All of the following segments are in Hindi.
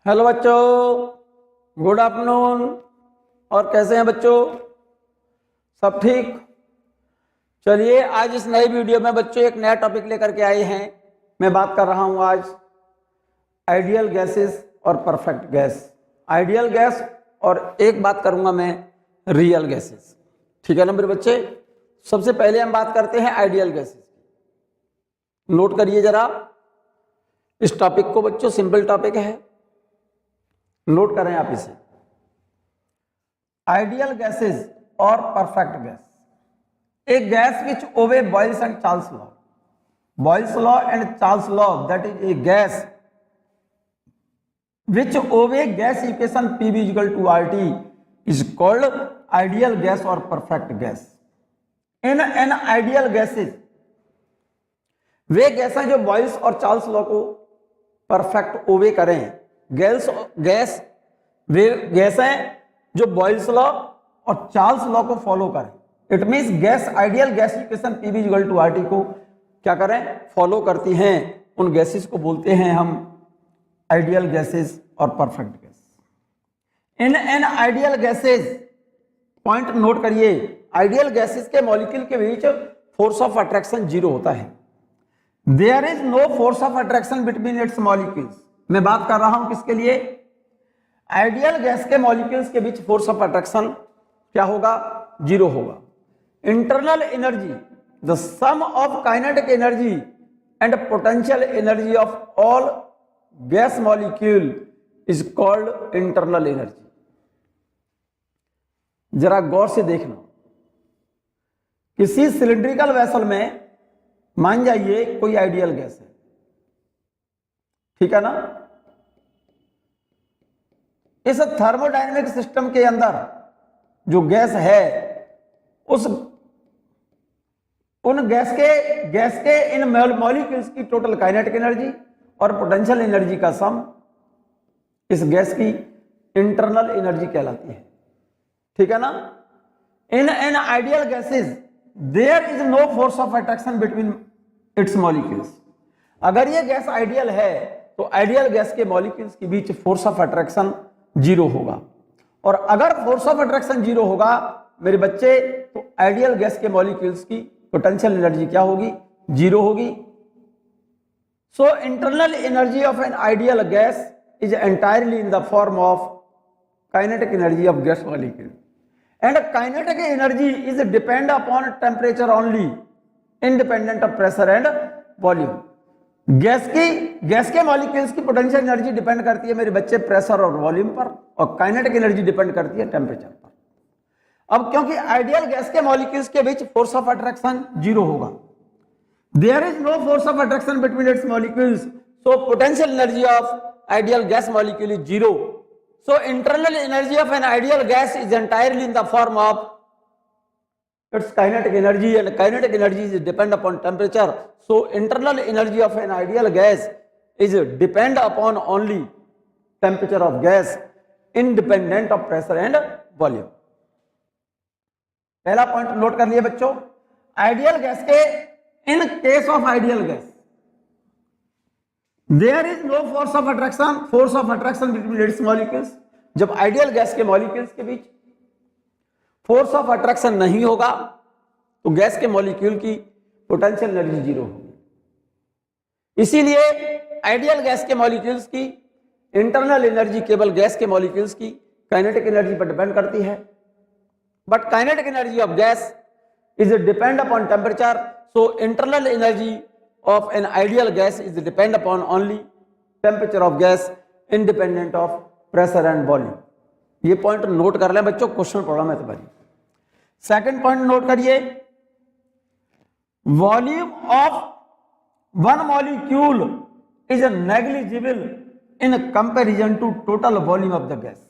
हेलो बच्चों, गुड आफ्टरनून। और कैसे हैं बच्चों? सब ठीक? चलिए, आज इस नई वीडियो में बच्चों एक नया टॉपिक लेकर के आए हैं। मैं बात कर रहा हूं आज आइडियल गैसेस और परफेक्ट गैस। आइडियल गैस और एक बात करूंगा मैं रियल गैसेस। ठीक है ना मेरे बच्चे? सबसे पहले हम बात करते हैं आइडियल गैसेस। नोट करिए जरा इस टॉपिक को बच्चों, सिंपल टॉपिक है, नोट करें आप इसे। आइडियल गैसेस और perfect gas. A gas which obey Boyle's and Charles law. Boyle's law and Charles law, that is a gas which obey gas equation PV is equal to RT is called ideal gas or perfect gas. In an ideal gases, way gas हैं जो बॉयल्स और चार्ल्स लॉ को परफेक्ट ओबे करें। गैस वे गैस हैं जो बॉयल्स लॉ और चार्ल्स लॉ को फॉलो करें। It means gas ideal gas equation PV equal to RT को क्या करें? फॉलो करती हैं। उन गैसेस को बोलते हैं हम आइडियल गैसेस और perfect gas. In an ideal gases, point note करिए, आइडियल गैसेस के मॉलिक्यूल के बीच फोर्स ऑफ अट्रैक्शन 0 होता है। There is no force of attraction between its molecules. मैं बात कर रहा हूं किसके लिए? आइडियल गैस के मॉलिक्यूल्स के बीच फोर्स ऑफ अट्रैक्शन क्या होगा? 0 होगा। Internal energy, the sum of kinetic energy and potential energy of all gas molecule is called internal energy. जरा गौर से देखना, किसी सिलिंड्रिकल वेसल में मान जाइए कोई आइडियल गैस है, ठीक है ना? इस थर्मोडायनेमिक सिस्टम के अंदर जो गैस है, उन गैस के इन मॉलिक्यूल्स की टोटल काइनेटिक एनर्जी और पोटेंशियल एनर्जी का सम इस गैस की इंटरनल एनर्जी कहलाती है। ठीक है ना? In an ideal gases there is no force of attraction between its molecules. अगर ये गैस आइडियल है तो आइडियल गैस के मॉलिक्यूल्स के बीच फोर्स ऑफ अट्रैक्शन 0 होगा। और अगर फोर्स ऑफ अट्रैक्शन 0 होगा मेरे बच्चे, तो आइडियल गैस के मॉलिक्यूल्स की पोटेंशियल एनर्जी क्या होगी? 0 होगी। So internal energy of an ideal gas is entirely in the form of kinetic energy of gas molecule and kinetic energy is depend upon temperature only, independent of pressure and volume. Gas के मॉलिक्यूल्स की पोटेंशियल एनर्जी डिपेंड करती है मेरे बच्चे प्रेशर और वॉल्यूम पर, और काइनेटिक एनर्जी डिपेंड करती है टेम्परेचर पर। अब क्योंकि आइडियल गैस के मॉलिक्यूल्स के बीच फोर्स ऑफ अट्रैक्शन 0 होगा, there is no force of attraction between its molecules, so potential energy of ideal gas molecule is 0. So internal energy of an ideal gas is entirely in the form of its kinetic energy, and kinetic energy is depend upon temperature. So internal energy of an ideal gas is depend upon only temperature of gas, independent of pressure and volume. पहला पॉइंट नोट कर लिए बच्चों। आइडियल गैस के, in case of ideal gas there is no force of attraction between its molecules. जब आइडियल गैस के मॉलिक्यूल्स के बीच फोर्स ऑफ अट्रैक्शन नहीं होगा तो गैस के मॉलिक्यूल की पोटेंशियल एनर्जी 0 होगी। इसीलिए आइडियल गैस के मॉलिक्यूल्स की इंटरनल एनर्जी केवल गैस के मॉलिक्यूल्स की काइनेटिक एनर्जी पर डिपेंड करती है, but kinetic energy of gas is depend upon temperature. So internal energy of an ideal gas is depend upon only temperature of gas, independent of pressure and volume. ये पॉइंट नोट कर लें बच्चों, क्वेश्चन प्रॉब्लम है तुम्हारी। सेकंड पॉइंट नोट करिए, volume of one molecule is negligible in comparison to total volume of the gas.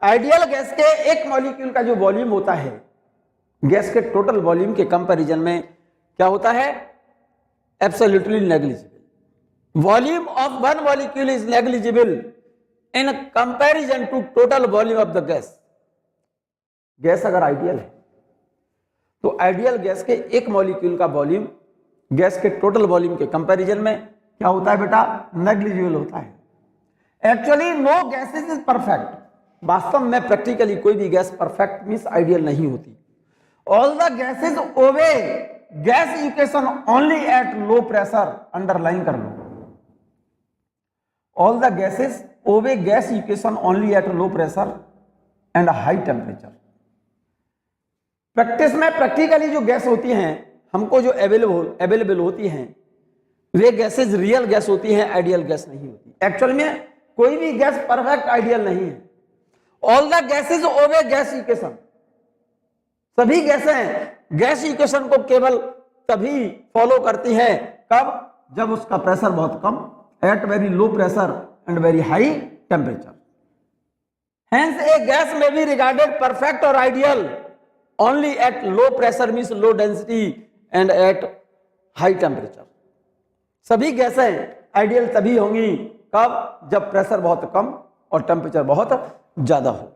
Ideal gas के एक मॉलिक्यूल का जो वॉल्यूम होता है गैस के टोटल वॉल्यूम के कंपैरिजन में क्या होता है? Absolutely negligible. Volume of one molecule is negligible in comparison to total volume of the gas. Gas अगर आइडियल है तो आइडियल गैस के एक मॉलिक्यूल का वॉल्यूम गैस के टोटल वॉल्यूम के कंपैरिजन में क्या होता है बेटा? नेग्लिजिबल होता है। Actually no gases is perfect, वास्तव में प्रैक्टिकली कोई भी गैस परफेक्ट मींस आइडियल नहीं होती। All the gases obey gas equation only at low pressure, underline कर लो, all the gases obey gas equation only at low pressure and high temperature. Practice में प्रैक्टिकली जो गैस होती हैं हमको जो अवेलेबल होती हैं वे गैसेज रियल गैस होती हैं, आइडियल गैस नहीं होती। एक्चुअल में कोई भी गैस परफेक्ट आइडियल नहीं है। All the gases obey gas equation, सभी गैसें गैस इक्वेशन को केवल तभी फॉलो करती हैं कब, जब उसका प्रेशर बहुत कम, at very low pressure and very high temperature. Hence a gas may be regarded perfect or ideal only at low pressure means low density and at high temperature. सभी गैसें आइडियल तभी होंगी कब, जब प्रेशर बहुत कम और टेम्परेचर बहुत ज्यादा हो।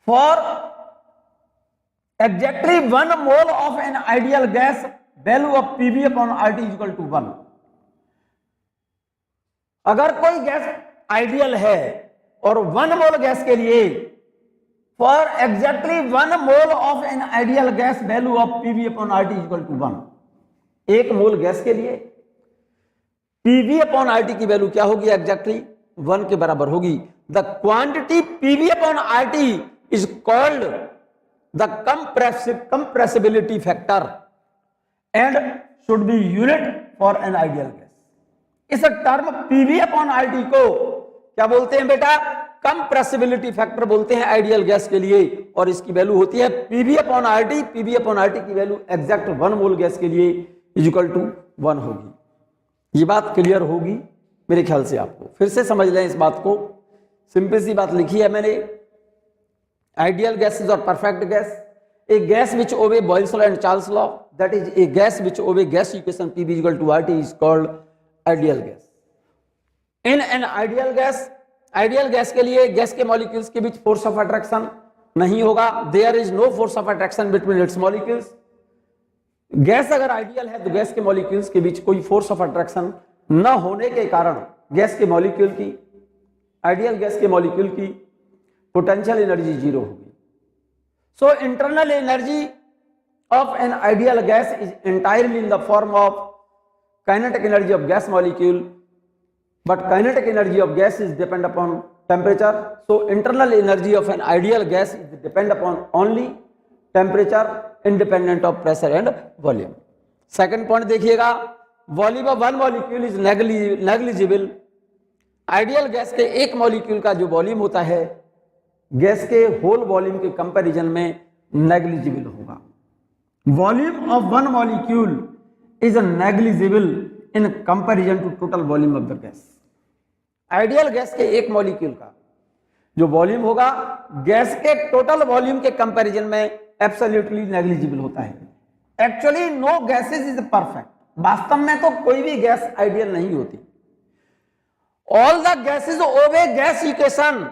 For exactly 1 mole of an ideal gas, value of PV upon RT is equal to 1। अगर कोई गैस आइडियल है और 1 मोल गैस के लिए, for exactly 1 mole of an ideal gas value of PV upon RT equal to 1। 1 mole gas के लिए पीवी अपॉन आरटी की वैल्यू क्या होगी, एग्जैक्टली 1 के बराबर होगी। The quantity PV upon RT is called the compressibility factor and should be unit for an ideal gas. इस टर्म पीवी अपॉन आरटी को क्या बोलते हैं बेटा, कंप्रेसिबिलिटी फैक्टर बोलते हैं आइडियल गैस के लिए, और इसकी वैल्यू होती है PV upon RT. PV upon RT की वैल्यू एग्जैक्ट 1 मोल गैस के लिए इज इक्वल टू 1 होगी। ये बात क्लियर होगी मेरे ख्याल से, आपको फिर से समझ लें इस बात को। सिंपल सी बात लिखी है मैंने, आइडियल गैसेज और perfect gas. A gas which obey Boyle's law and Charles law, that is a gas which obey gas equation PV equal to RT is called ideal gas. In an ideal gas के लिए गैस के मॉलिक्यूल्स के बीच फोर्स ऑफ अट्रैक्शन नहीं होगा, there is no force of attraction between its molecules. Gas अगर आइडियल है तो गैस के मॉलिक्यूल्स के बीच कोई फोर्स ऑफ अट्रैक्शन न होने के कारण गैस के मॉलिक्यूल की, आइडियल गैस के मॉलिक्यूल की पोटेंशियल एनर्जी 0 होगी। So internal energy of an ideal gas is entirely in the form of kinetic energy of gas molecule, but kinetic energy of gas is depend upon temperature. So internal energy of an ideal gas is depend upon only temperature independent of pressure and volume. Second point देखिएगा, volume of 1 molecule is negligible. Ideal gas के एक मॉलिक्यूल का जो वॉल्यूम होता है गैस के होल वॉल्यूम के कंपैरिजन में नेग्लिजिबल होगा। Volume of 1 molecule is negligible in comparison to total volume of the gas. Ideal gas के एक मॉलिक्यूल का जो वॉल्यूम होगा गैस के टोटल वॉल्यूम के कंपैरिजन में एब्सोल्युटली नेग्लिजिबल होता है। Actually no gases is perfect, वास्तव में तो कोई भी गैस आइडियल नहीं होती। All the gases obey gas equation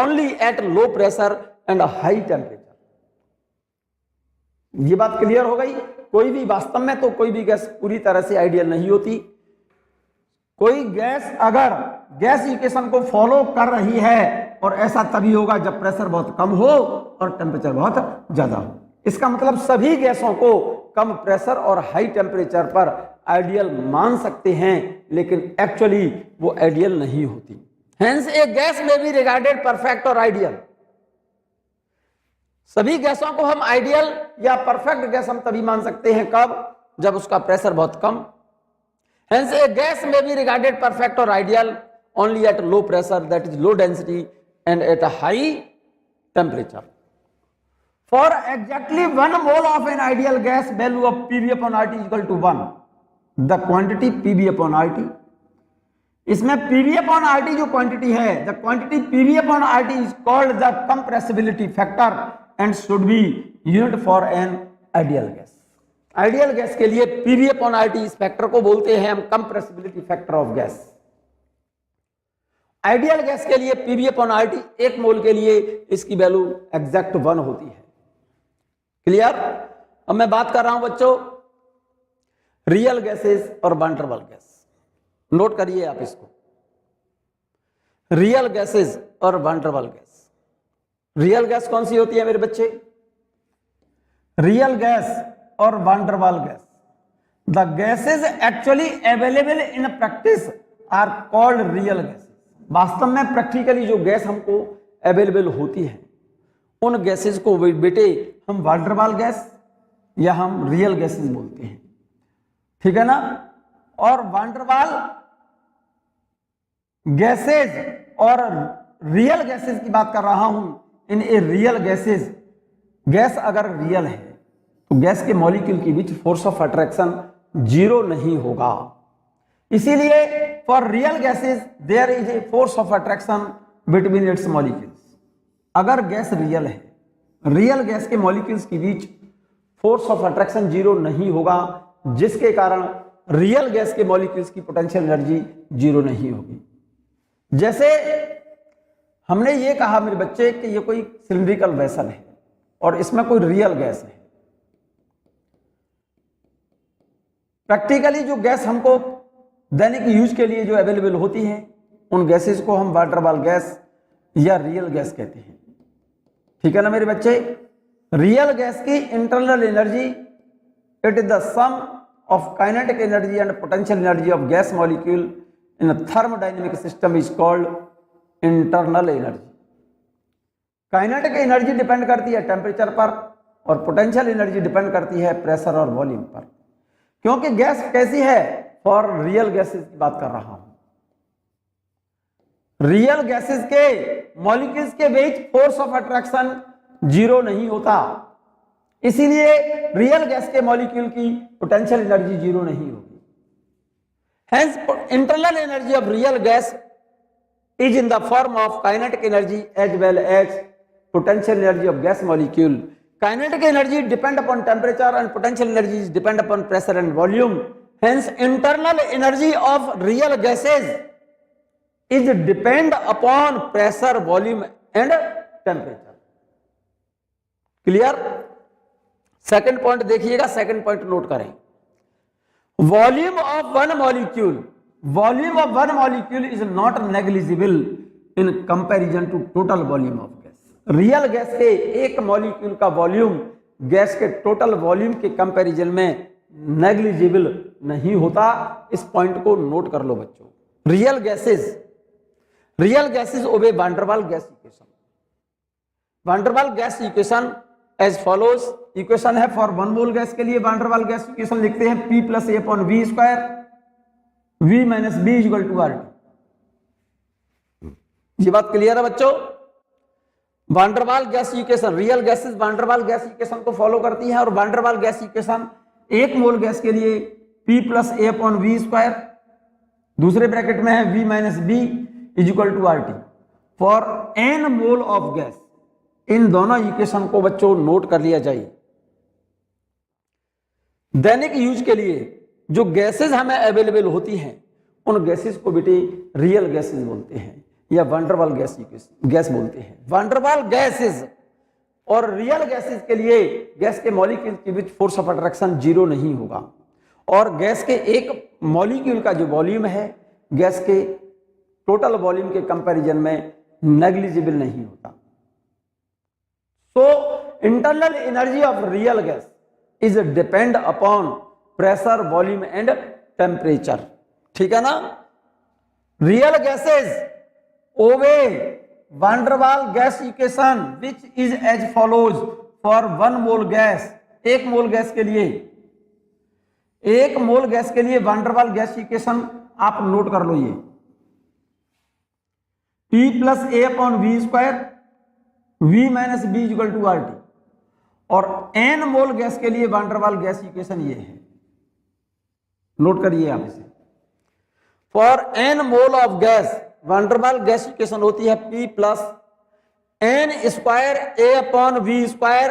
only at low pressure and high temperature. ये बात क्लियर हो गई। कोई भी वास्तव में तो कोई भी गैस पूरी तरह से आइडियल नहीं होती। कोई गैस अगर गैस इक्वेशन को फॉलो कर रही है और ऐसा तभी होगा जब प्रेशर बहुत कम हो और टेम्परेचर बहुत ज्यादा हो। इसका मतलब सभी गैसों को कम प्रेशर और हाई टेम्परेचर पर आइडियल मान सकते हैं, लेकिन एक्चुअली वो आइडियल नहीं होती। हेंस ए गैस में बी रिगार्डेड परफेक्ट और आइडियल। सभी गैसों को हम आइडियल या परफेक्ट गैस हम तभी मान सकते हैं कब, जब उसका प्रेशर बहुत कम। Hence a gas may be regarded perfect or ideal only at low pressure, that is low density, and at a high temperature. For exactly 1 mole of an ideal gas, value of PV upon RT is equal to 1. The quantity PV upon RT. इसमें PV upon RT जो क्वांटिटी है, the quantity PV upon RT is called the compressibility factor and should be unit for an ideal gas. Ideal gas के लिए पीवी अपॉन आरटी इस फैक्टर को बोलते हैं हम compressibility factor of gas. Ideal gas के लिए पीवी अपॉन आरटी 1 मोल के लिए इसकी वैल्यू एग्जैक्ट 1 होती है। क्लियर? अब मैं बात कर रहा हूं बच्चों रियल गैसेस और van der Waals gas. Note करिए आप इसको। रियल गैसेस और वान डेर वाल गैस। रियल गैस कौन सी होती है मेरे बच्चे? रियल गैस और वान डेर वाल gas. The gases actually available in practice are called real gases. वास्तव में प्रैक्टिकली जो गैस हमको अवेलेबल होती है उन गैसेज को बेटे हम वान डेर वाल गैस या हम रियल गैसेज बोलते हैं, ठीक है ना। और वान डेर वाल गैसेज और रियल गैसेज की बात कर रहा हूं। In a real gases, gas अगर रियल है तो गैस के मॉलिक्यूल के बीच फोर्स ऑफ अट्रैक्शन जीरो नहीं होगा। इसीलिए for real gases there is a force of attraction between its molecules. अगर गैस रियल है, रियल गैस के मॉलिक्यूल्स के बीच फोर्स ऑफ अट्रैक्शन जीरो नहीं होगा, जिसके कारण रियल गैस के मॉलिक्यूल्स की पोटेंशियल एनर्जी जीरो नहीं होगी। जैसे हमने ये कहा मेरे बच्चे कि ये कोई सिलिंड्रिकल वेसल है और इसमें कोई रियल गैस है। प्रैक्टिकली जो गैस हमको दैनिक यूज के लिए जो अवेलेबल होती है उन गैसेस को हम वान डेर वाल गैस या रियल गैस कहते हैं, ठीक है ना मेरे बच्चे। रियल गैस की internal energy it is the sum of kinetic energy and potential energy of gas molecule in thermodynamic system is called internal energy. Kinetic energy depend करती है टेम्परेचर पर और पोटेंशियल एनर्जी डिपेंड करती है प्रेशर और वॉल्यूम पर। क्योंकि गैस कैसी है, फॉर रियल गैसेस की बात कर रहा हूं। रियल गैसेस के मॉलिक्यूल्स के बीच फोर्स ऑफ अट्रैक्शन जीरो नहीं होता, इसीलिए रियल गैस के मॉलिक्यूल की पोटेंशियल एनर्जी जीरो नहीं होगी। Hence, internal energy of real gas is in the form of kinetic energy as well as potential energy of gas molecule. Kinetic energy depend upon temperature and potential energy is depend upon pressure and volume. Hence, internal energy of real gases is depend upon pressure, volume and temperature. Clear? Second point देखिएगा, सेकंड पॉइंट नोट करें। Volume of one molecule is not negligible in comparison to total volume of gas. Real gas के एक मॉलिक्यूल का वॉल्यूम गैस के टोटल वॉल्यूम के कंपैरिजन में नेग्लिजिबल नहीं होता। इस पॉइंट को नोट कर लो बच्चों। Real gases obey van der वाल गैस इक्वेशन। वान डेर वाल gas equation as follows. Equation है फॉर वन मोल गैस के लिए वान डेर वाल गैस इक्वेशन लिखते हैं P + A / V² V - B = RT। ये बात क्लियर है बच्चों। वान डेर वाल gas equation, real gases van der वाल गैस इक्वेशन को फॉलो करती है और वान डेर वाल गैस इक्वेशन एक मोल गैस के लिए P + A / V², दूसरे ब्रैकेट में है V - B = RT for n mole of gas. इन दोनों इक्वेशन को बच्चों नोट कर लिया जाए। दैनिक यूज के लिए जो गैसेस हमें अवेलेबल होती हैं उन गैसेस को बेटे रियल गैसेस बोलते हैं या वान डेर वाल गैस बोलते हैं। वान डेर वाल गैसेस और रियल गैसेस के लिए गैस के मॉलिक्यूल के बीच फोर्स ऑफ अट्रैक्शन जीरो नहीं होगा और गैस के एक मॉलिक्यूल का जो वॉल्यूम है गैस के टोटल वॉल्यूम के कंपैरिजन में नेग्लिजिबल नहीं होता। So, internal energy of real gas is depend upon pressure, volume and temperature. ठीक है ना। Real gases obey van der Waal gas equation which is as follows for one mole gas। एक मोल गैस के लिए van der Waal gas equation आप नोट कर लो। ये P + A / V² V - B = RT और n मोल गैस के लिए वान डेर वाल गैस इक्वेशन ये है, नोट करिए आप इसे। For n mole of gas one der वाल गैस इक्वेशन होती है P + n² A / V²,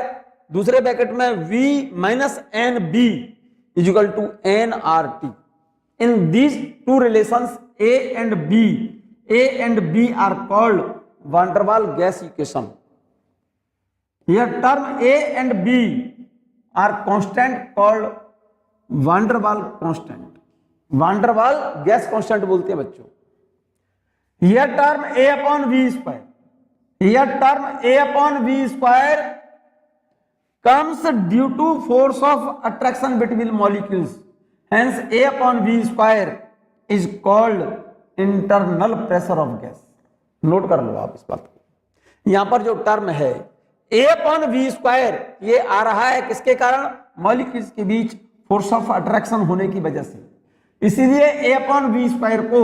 दूसरे ब्रैकेट में V - NB = nRT। In these two relations A and B are called one der वाल gas equation. Here term A and B are constant called van der Waal constant। van der Waal gas constant बोलते हैं बच्चों। Here term A upon V square. Here term A upon V square comes due to force of attraction between molecules. Hence A upon V square is called internal pressure of gas. Note कर लो आप इस बात को। यहां पर जो टर्म है A upon V square, ये आ रहा है किसके कारण? मॉलिक्यूल्स के बीच फोर्स ऑफ अट्रैक्शन होने की वजह से। इसीलिए A upon V square को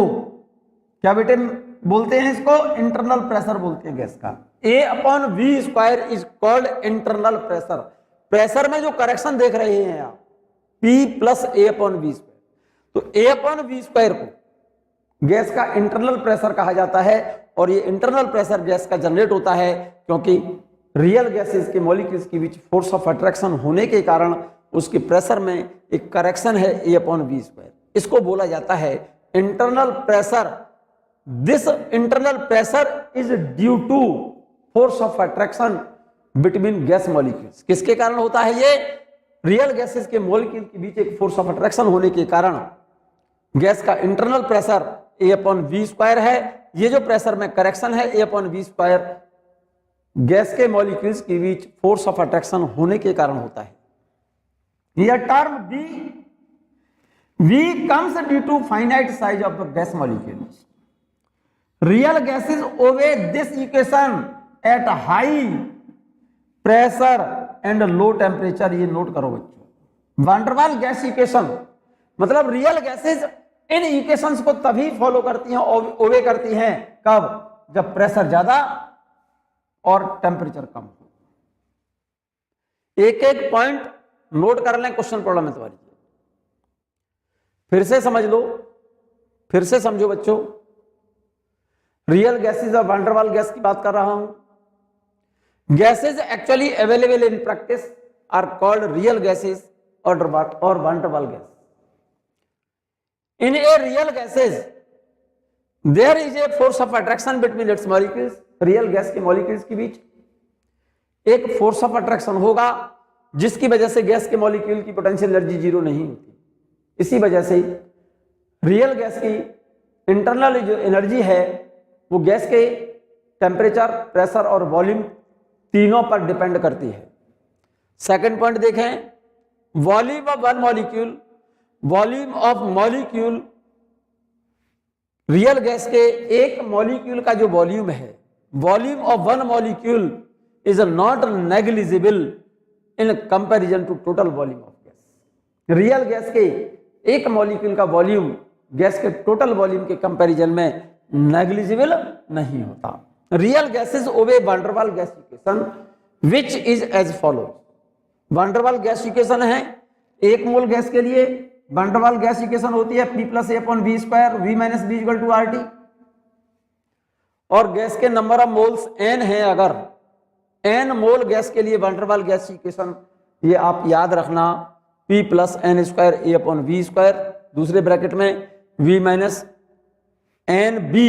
क्या बेटे बोलते हैं? इसको इंटरनल प्रेशर बोलते हैं गैस का। A upon V square is called internal pressure. Pressure में जो करेक्शन देख रहे हैं आप, P plus A upon V square, तो A upon V square को गैस का इंटरनल प्रेशर कहा जाता है। और ये इंटरनल प्रेशर गैस का जनरेट होता है क्योंकि रियल गैसेस के मॉलिक्यूल्स के बीच फोर्स ऑफ अट्रैक्शन होने के कारण उसके प्रेशर में एक करेक्शन है A upon V square। इसको बोला जाता है internal pressure. This internal pressure is due to force of attraction between gas molecules। किसके कारण होता है ये? रियल गैसेस के मॉलिक्यूल के बीच एक फोर्स ऑफ अट्रैक्शन होने के कारण गैस का internal pressure A upon V square है। ये जो प्रेशर में करेक्शन है A upon V square gas के मॉलिक्यूल्स के बीच फोर्स ऑफ अट्रैक्शन होने के कारण होता है। यह term V comes due to finite size of the gas molecules। Real gases obey this equation at high pressure and low temperature। ये नोट करो बच्चों, वांडरवाल गैस इक्वेशन मतलब रियल गैसेस इन इक्वेशंस को तभी फॉलो करती हैं, ओबे करती हैं, कब? जब प्रेशर ज्यादा और टेम्परेचर कम हो। एक एक पॉइंट नोट कर लें क्वेश्चन प्रॉब्लम में तुम्हारी। फिर से समझ लो, फिर से समझो बच्चों। रियल गैसेज और वांडरवाल गैस की बात कर रहा हूं। Gases actually available in practice are called real gases और van der Waals gas. In a real gases there is a force of attraction between its molecules. Real gas के मॉलिक्यूल्स के बीच एक फोर्स ऑफ अट्रैक्शन होगा जिसकी वजह से गैस के मॉलिक्यूल की पोटेंशियल एनर्जी जीरो नहीं होती। इसी वजह से रियल गैस की इंटरनल जो एनर्जी है वो गैस के टेम्परेचर, प्रेशर और वॉल्यूम तीनों पर डिपेंड करती है। सेकंड पॉइंट देखें, volume of one molecule, volume of molecule, real gas के एक मॉलिक्यूल का जो वॉल्यूम है, volume of one molecule is not negligible in comparison to total volume of gas. Real gas के एक मॉलिक्यूल का वॉल्यूम गैस के टोटल वॉल्यूम के कंपैरिजन में नेग्लिजिबल नहीं होता। Real gases obey van der Waals gas equation which is as follows. Van der Waals gas equation है, एक मोल गैस के लिए वांडरवाल गैस इक्वेशन होती है P plus A upon V square, V minus B equal to RT। और गैस के नंबर ऑफ मोल्स n है, अगर n मोल गैस के लिए वांडरवाल गैस इक्वेशन ये आप याद रखना, P plus n square A upon V square, दूसरे ब्रैकेट में V minus N B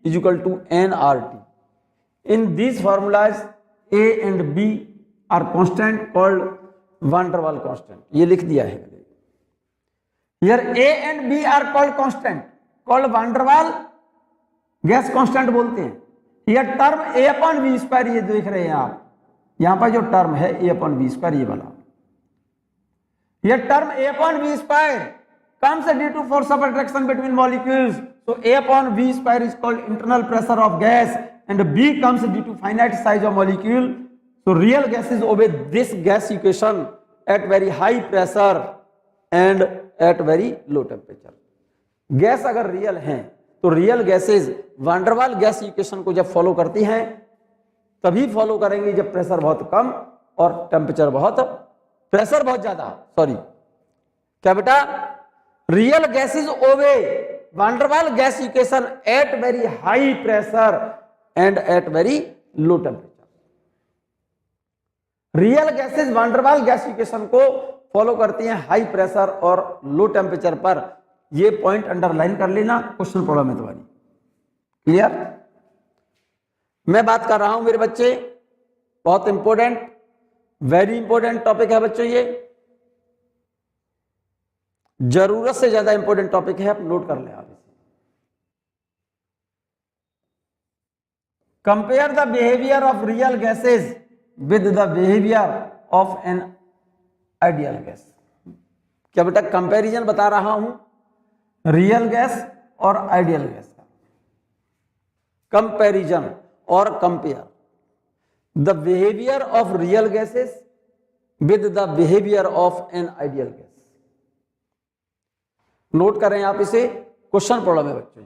is equal to N R T. In these formulas A and B are constant called van der Waal constant. ये लिख दिया है। Here A and B are called constant called van der Waal gas constant बोलते हैं। Here term A upon V square ये देख रहे हैं आप, यहां पर जो टर्म है ए अपॉन वी स्क्वायर ये वाला, here term A upon V square comes due to force of attraction between molecules. So A upon V square is called internal pressure of gas and B comes due to finite size of molecule. So real gases obey this gas equation at very high pressure and at very low temperature. Gas अगर रियल हैं तो real gases van der Waals gas equation को जब फॉलो करती हैं तभी फॉलो करेंगी जब प्रेशर बहुत कम और टेम्परेचर बहुत, प्रेशर बहुत ज्यादा, सॉरी क्या बेटा, real gases obey van der Waals gas equation at very high pressure and at very low temperature. Real gases van der Waals gas equation को फॉलो करती हैं हाई प्रेशर और लो टेम्परेचर पर। ये पॉइंट अंडरलाइन कर लेना क्वेश्चन प्रॉब्लम में तुम्हारी। क्लियर? मैं बात कर रहा हूं मेरे बच्चे, बहुत इंपॉर्टेंट, वेरी इंपॉर्टेंट टॉपिक है बच्चों, ये जरूरत से ज्यादा इंपॉर्टेंट टॉपिक है, आप नोट कर लें आप इसे। Compare the behaviour of real gases with the behaviour of an ideal gas. क्या बेटा कंपैरिजन बता रहा हूं रियल गैस और आइडियल गैस का, कंपैरिजन और compare the behaviour of real gases with the behaviour of an ideal gas. Note करें आप इसे, क्वेश्चन प्रॉब्लम है बच्चों।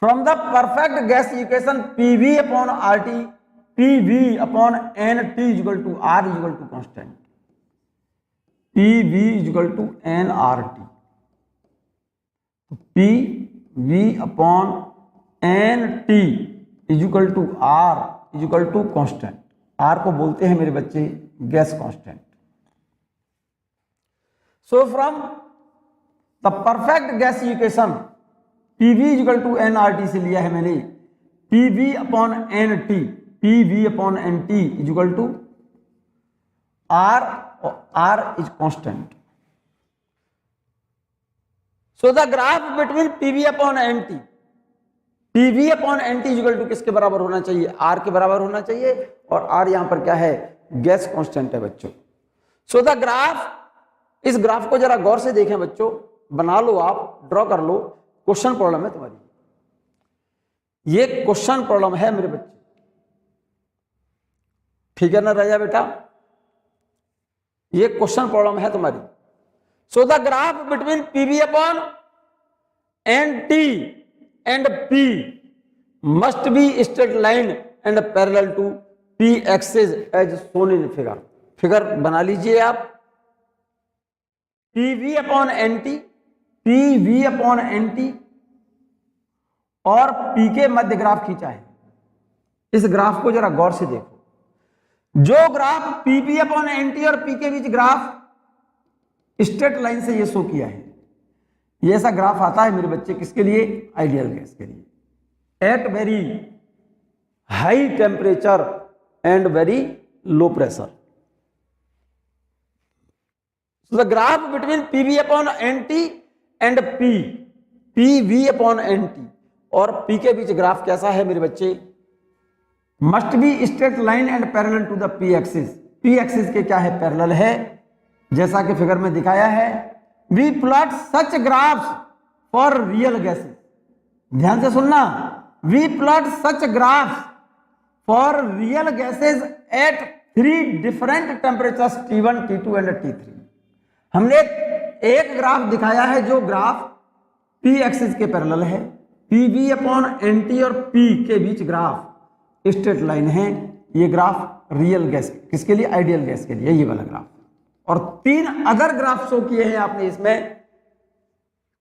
From the perfect gas equation PV upon R T, PV upon N T equal to R equal to constant, PV equal to N R T, P V upon N T equal to R equal to constant. R को बोलते हैं मेरे बच्चे gas constant. So from the perfect gas equation PV equal to N R T से लिया है मैंने PV upon N T, PV upon N T equal to R, और R is constant. So the graph between PV upon N T, PV upon N T equal to किसके बराबर होना चाहिए, आर के बराबर होना चाहिए, और आर यहां पर क्या है, गैस कांस्टेंट है बच्चों। सो द ग्राफ, इस ग्राफ को जरा गौर से देखें बच्चों, बना लो आप, ड्रॉ कर लो, क्वेश्चन प्रॉब्लम है तुम्हारी, ये क्वेश्चन प्रॉब्लम है मेरे बच्चे, ठीक है ना राजा बेटा, ये क्वेश्चन प्रॉब्लम है तुम्हारी। So the graph between PV upon N T and P must be straight line and parallel to P axis as shown in figure. Figure बना लीजिए आप, PV upon N T, PV upon N T और पी के मध्य ग्राफ खींचा है। इस ग्राफ को जरा गौर से देखो, जो graph PV upon N T और पी के बीच ग्राफ स्ट्रेट लाइन से ये शो किया है, ये ऐसा ग्राफ आता है मेरे बच्चे किसके लिए, आइडियल गैस के लिए, at very high temperature and very low pressure. So the graph between PV upon NT and P, PV upon NT और P के बीच ग्राफ कैसा है मेरे बच्चे, must be straight line and parallel to the P axis. P axis के क्या है, पैरेलल है, जैसा कि फिगर में दिखाया है। We plot such graphs for real gases, ध्यान से सुनना, we plot such graphs for real gases at 3 different temperatures T1, T2 and T3। हमने एक ग्राफ दिखाया है जो ग्राफ P एक्सिस के पैरेलल है, PV अपॉन NT और P के बीच ग्राफ स्ट्रेट लाइन है। ये ग्राफ रियल गैस, किसके लिए, आइडियल गैस के लिए, ये वाला ग्राफ। और 3 अदर ग्राफ शो किए हैं आपने इसमें,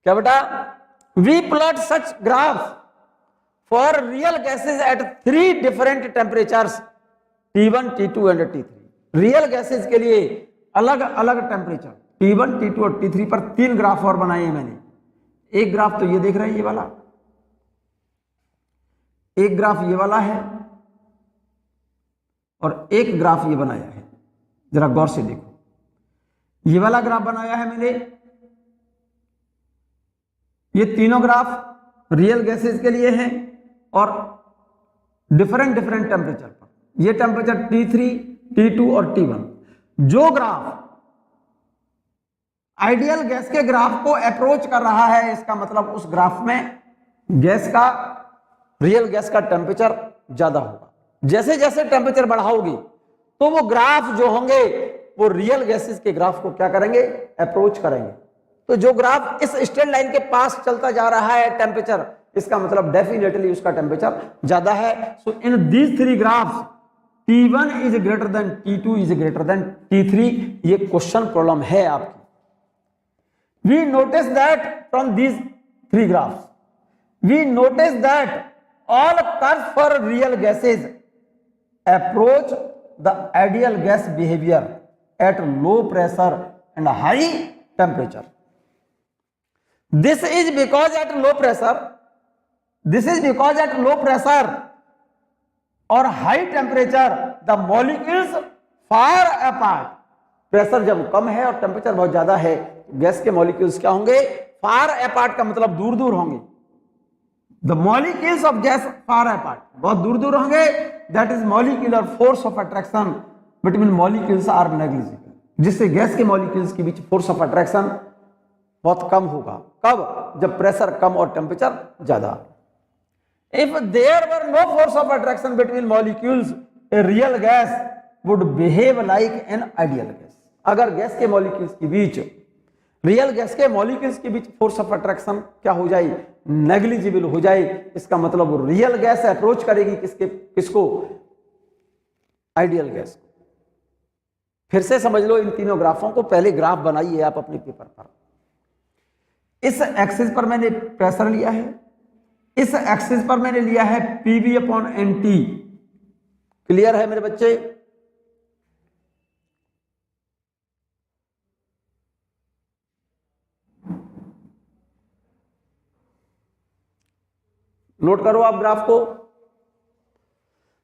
क्या बेटा, we plot such graph for real gases at 3 different temperatures T1, T2 and T3। Real gases के लिए अलग अलग टेम्परेचर T1, T2 और T3 पर 3 ग्राफ और बनाए हैं मैंने। एक ग्राफ तो ये देख रहे हैं, ये वाला, एक ग्राफ ये वाला है, और एक ग्राफ ये बनाया है, जरा गौर से देखो, ये वाला ग्राफ बनाया है मैंने। ये तीनों ग्राफ रियल गैसेस के लिए हैं और डिफरेंट टेम्परेचर पर, ये टेम्परेचर T3, T2 और T1। जो ग्राफ आइडियल गैस के ग्राफ को अप्रोच कर रहा है, इसका मतलब उस ग्राफ में गैस का, रियल गैस का टेम्परेचर ज्यादा होगा। जैसे जैसे टेम्परेचर बढ़ाओगे तो वो ग्राफ जो होंगे वो रियल गैसेस के ग्राफ को क्या करेंगे, अप्रोच करेंगे। तो जो ग्राफ इस स्ट्रेट लाइन के पास चलता जा रहा है टेम्परेचर, इसका मतलब डेफिनेटली उसका टेम्परेचर ज्यादा है। So in these 3 graphs T1 is greater than T2 is greater than T3। ये क्वेश्चन प्रॉब्लम है आपकी। We notice that from these 3 graphs, we notice that all curves for real gases approach the ideal gas behavior at low pressure and high temperature. This is because at low pressure or high temperature the molecules far apart. Pressure जब कम है और टेम्परेचर बहुत ज्यादा है, गैस के मॉलिक्यूल्स क्या होंगे, फार अपार्ट का मतलब दूर दूर होंगे, the molecules of gas far apart, बहुत दूर दूर होंगे, that is molecular force of attraction between molecules are negligible, जिससे गैस के मॉलिक्यूल्स के बीच फोर्स ऑफ अट्रैक्शन बहुत कम होगा। कब? जब प्रेशर कम और टेम्परेचर ज्यादा। If there were no force of attraction between molecules, a real gas would behave like an ideal gas. अगर गैस के मॉलिक्यूल्स के बीच, रियल गैस के मॉलिक्यूल्स के बीच फोर्स ऑफ अट्रैक्शन क्या हो जाए? नेग्लिजिबल हो जाए। इसका मतलब रियल गैस अप्रोच करेगी किसको? आइडियल गैस को। फिर से समझ लो इन तीनों ग्राफों को, पहले ग्राफ बनाइए आप अपने पेपर पर। इस एक्सिस पर मैंने प्रेशर लिया है, इस एक्सिस पर मैंने लिया है पीवी अपॉन एनटी। क्लियर है मेरे बच्चे? नोट करो आप ग्राफ को।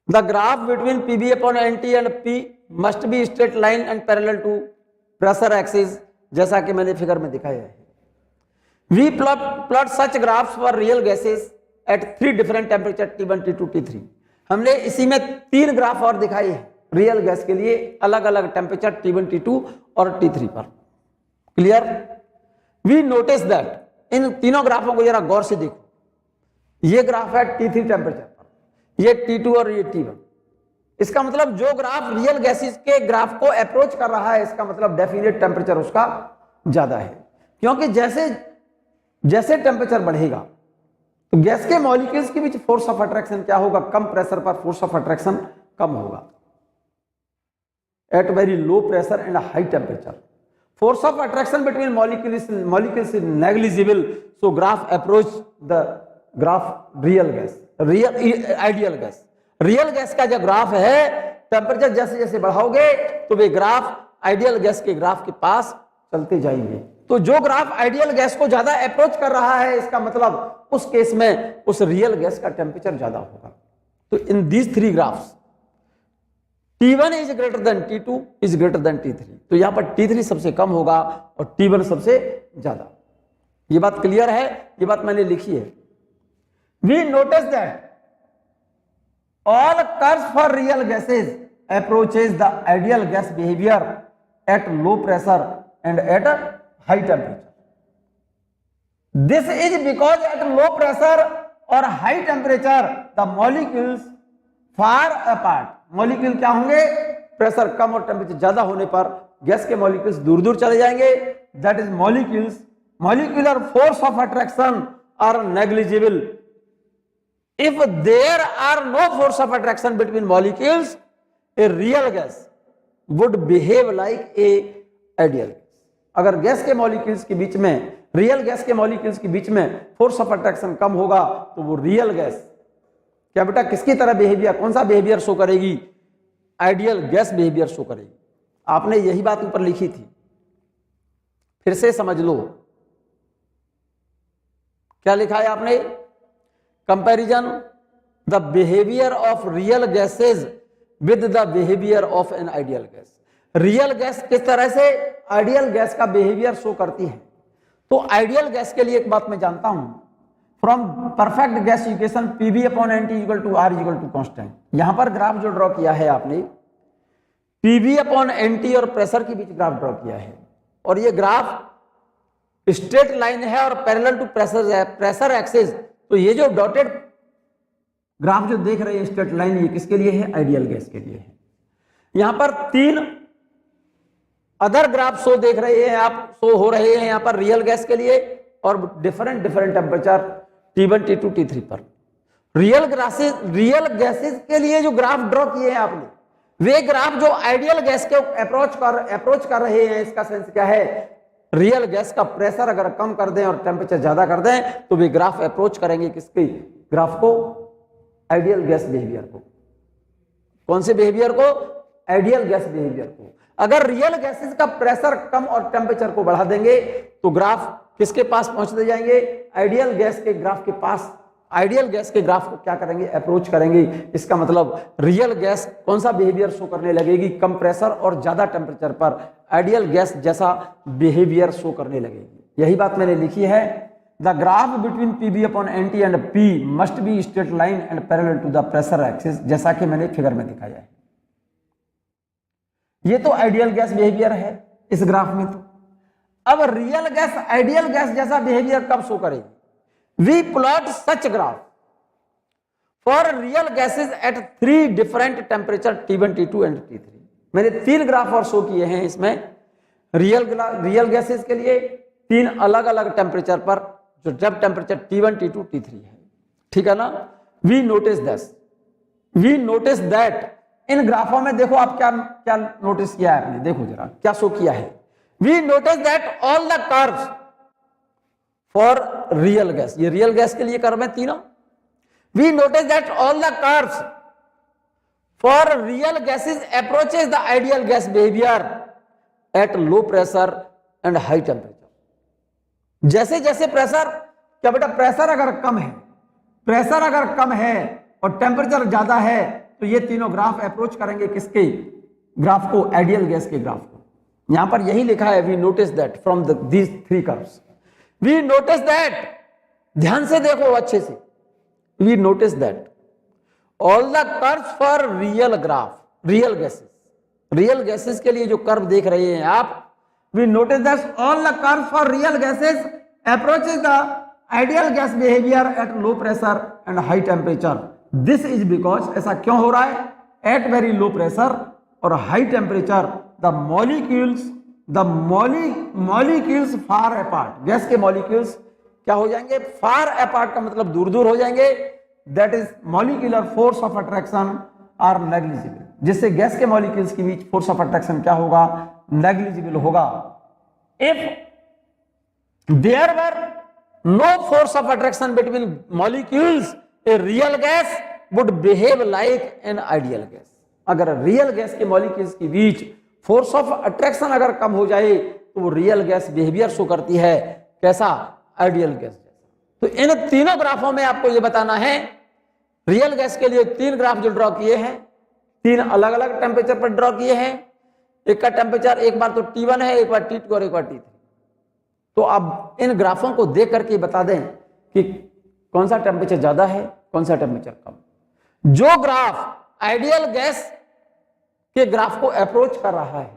The graph between PV upon NT and P must be straight line and parallel to pressure axis, जैसा कि मैंने फिगर में दिखाया है। We plot such graphs for real gases at 3 different temperature T1, T2, T3। हमने इसी में 3 ग्राफ और दिखाए हैं रियल गैस के लिए, अलग अलग टेम्परेचर T1, T2 और T3 पर। क्लियर? वी नोटिस दैट इन तीनों ग्राफों को जरा गौर से देखो। ये ग्राफ है T3 टेम्परेचर पर, ये T2 और ये T1। इसका मतलब जो ग्राफ रियल गैसेस के ग्राफ को अप्रोच कर रहा है, इसका मतलब डेफिनेट टेम्परेचर उसका ज्यादा है। क्योंकि जैसे जैसे टेम्परेचर बढ़ेगा तो गैस के मॉलिक्यूल्स के बीच फोर्स ऑफ अट्रैक्शन क्या होगा? कम प्रेशर पर फोर्स ऑफ अट्रैक्शन कम होगा। At very low pressure and high temperature force of attraction between molecules is negligible, so graph approach the graph real gas, ideal gas। Real gas का जो ग्राफ है, टेम्परेचर जैसे जैसे बढ़ाओगे तो वे ग्राफ आइडियल गैस के ग्राफ के पास चलते जाएंगे। तो जो ग्राफ आइडियल गैस को ज्यादा अप्रोच कर रहा है, इसका मतलब उस केस में उस रियल गैस का टेम्परेचर ज्यादा होगा। तो इन these 3 graphs T1 is greater than T2 is greater than T3, तो यहां पर T3 सबसे कम होगा और T1 सबसे ज्यादा। ये बात क्लियर है? ये बात मैंने लिखी है। We notice that all curves for real gases approaches the ideal gas behaviour at low pressure and at high temperature. This is because at low pressure और high temperature the molecules far apart. Molecule क्या होंगे? प्रेशर कम और टेम्परेचर ज्यादा होने पर गैस के मॉलिक्यूल्स दूर दूर चले जाएंगे। That is molecular force of attraction are negligible. If there are no force of attraction between molecules, a real gas would behave like a ideal gas. अगर गैस के मॉलिक्यूल्स के बीच में, रियल गैस के मॉलिक्यूल्स के बीच में फोर्स ऑफ अट्रैक्शन कम होगा तो वो रियल गैस क्या बेटा किसकी तरह बिहेवियर, कौन सा बिहेवियर शो करेगी? आइडियल गैस बिहेवियर शो करेगी। आपने यही बात ऊपर लिखी थी, फिर से समझ लो। क्या लिखा है आपने? Comparison the behaviour of real gases with the behaviour of an ideal gas. Real gas किस तरह से आइडियल गैस का बिहेवियर शो करती है। तो आइडियल गैस के लिए एक बात मैं जानता हूं, from perfect gas equation PV upon NT equal to R equal to constant. यहां पर ग्राफ जो ड्रॉ किया है आपने, पीवी अपॉन एनटी और प्रेशर के बीच ग्राफ ड्रॉ किया है, और ये ग्राफ स्ट्रेट लाइन है और पैरेलल टू प्रेशर एक्सिस। तो ये जो डॉटेड ग्राफ जो देख रहे हैं स्ट्रेट लाइन, ये किसके लिए है? आइडियल गैस के लिए है। यहां पर 3 अदर ग्राफ शो देख रहे हैं आप, शो हो रहे हैं यहां पर रियल गैस के लिए और different temperature T1, T2, T3 पर। रियल गैसेस के लिए जो ग्राफ ड्रॉ किए हैं आपने, वे ग्राफ जो आइडियल गैस के अप्रोच कर रहे हैं। इसका सेंस क्या है? रियल गैस का प्रेशर अगर कम कर दें और टेम्परेचर ज्यादा कर दें तो वे ग्राफ अप्रोच करेंगे किसके ग्राफ को? आइडियल गैस बिहेवियर को। कौन से बिहेवियर को? आइडियल गैस बिहेवियर को। अगर रियल गैसेस का प्रेशर कम और टेम्परेचर को बढ़ा देंगे तो ग्राफ किसके पास पहुंचते जाएंगे? आइडियल गैस के ग्राफ के पास। आइडियल गैस के ग्राफ को क्या करेंगे? अप्रोच करेंगे। इसका मतलब रियल गैस कौन सा बिहेवियर शो करने लगेगी? कम प्रेशर और ज्यादा टेम्परेचर पर आइडियल गैस जैसा बिहेवियर शो करने लगेगी। यही बात मैंने लिखी है। The graph between PV upon NT and P must be straight line and parallel to the pressure axis, जैसा कि मैंने फिगर में दिखाया है। ये तो आइडियल गैस बिहेवियर है इस ग्राफ में। तो अब रियल गैस आइडियल गैस जैसा बिहेवियर कब शो करेगी? We plot such graph for real gases at 3 different temperature T1, T2 and T3। मैंने 3 ग्राफ और शो किए हैं इसमें रियल गैसेस के लिए 3 अलग अलग टेम्परेचर पर, जो जब टेम्परेचर T1, T2, T3 है, ठीक है ना। वी नोटिस दैट इन ग्राफों में देखो आप क्या क्या नोटिस किया है आपने, देखो जरा क्या शो किया है। We notice that all the curves for real gas, ये रियल गैस के लिए कर्व है तीनों। We notice that all the curves for real gases approaches the ideal gas behaviour at low pressure and high temperature. जैसे जैसे प्रेशर, क्या बेटा प्रेशर अगर कम है और टेम्परेचर ज्यादा है तो ये तीनों ग्राफ अप्रोच करेंगे किसके ग्राफ को? आइडियल गैस के ग्राफ को। यहां पर यही लिखा है we notice that from these 3 curves, we notice that, ध्यान से देखो अच्छे से, we notice that all the curves for real gases के लिए जो कर्व देख रहे हैं आप, we notice that all the curves for real gases approaches the ideal gas behaviour at low pressure and high temperature. This is because, ऐसा क्यों हो रहा है? एट वेरी लो प्रेशर और high temperature the molecules far apart, gas के मॉलिक्यूल्स क्या हो जाएंगे? फार अपार्ट का मतलब दूर दूर हो जाएंगे। That is molecular force of attraction are negligible, जिससे गैस के मॉलिक्यूल्स के बीच फोर्स ऑफ अट्रैक्शन क्या होगा? नेग्लिजिबल होगा। If there were no force of attraction between molecules, a real gas would behave like an ideal gas. अगर रियल गैस के मॉलिक्यूल्स के बीच फोर्स ऑफ अट्रैक्शन अगर कम हो जाए तो वो रियल गैस बिहेवियर शो करती है कैसा? आइडियल गैस जैसा। तो इन तीनों ग्राफों में आपको ये बताना है, रियल गैस के लिए 3 ग्राफ जो ड्रॉ किए हैं, 3 अलग अलग टेम्परेचर पर ड्रॉ किए हैं। एक का टेम्परेचर एक बार तो T1 है, एक बार T2 और एक बार T3। तो अब इन ग्राफों को देख करके बता दें कि कौन सा टेम्परेचर ज्यादा है, कौन सा टेम्परेचर कम। जो ग्राफ आइडियल गैस के ग्राफ को अप्रोच कर रहा है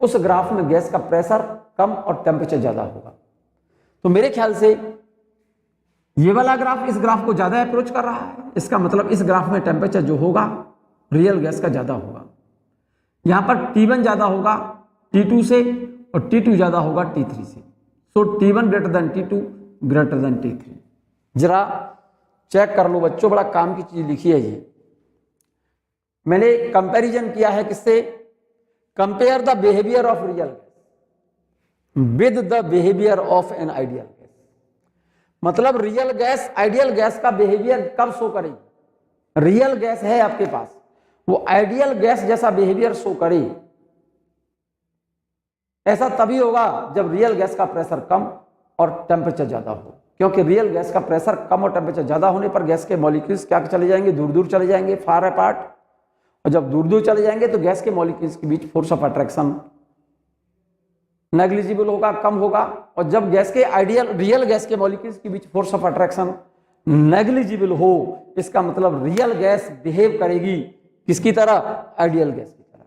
उस ग्राफ में गैस का प्रेशर कम और टेम्परेचर ज्यादा होगा। तो मेरे ख्याल से ये वाला ग्राफ इस ग्राफ को ज्यादा अप्रोच कर रहा है, इसका मतलब इस ग्राफ में टेम्परेचर जो होगा रियल गैस का ज्यादा होगा। यहां पर T1 ज्यादा होगा T2 से और T2 ज्यादा होगा T3 से। सो T1 greater than T2 greater than T3। जरा चेक कर लो बच्चों, बड़ा काम की चीज लिखी है ये। मैंने कंपैरिजन किया है किससे? Compare the behaviour of real gas with the behaviour of an ideal gas. मतलब रियल गैस आइडियल गैस का बिहेवियर कब शो करेगी? रियल गैस है आपके पास, वो आइडियल गैस जैसा बिहेवियर शो करे, ऐसा तभी होगा जब रियल गैस का प्रेशर कम और टेम्परेचर ज्यादा हो। क्योंकि रियल गैस का प्रेशर कम और टेम्परेचर ज्यादा होने पर गैस के मॉलिक्यूल्स क्या चले जाएंगे? दूर दूर चले जाएंगे, फार अपार्ट। और जब दूर दूर चले जाएंगे तो गैस के मॉलिक्यूल्स के बीच फोर्स ऑफ अट्रैक्शन नेग्लिजिबल होगा, कम होगा। और जब गैस के रियल गैस के मॉलिक्यूल्स के बीच फोर्स ऑफ अट्रैक्शन नेग्लिजिबल हो, इसका मतलब रियल गैस बिहेव करेगी किसकी तरह? आइडियल गैस की तरह।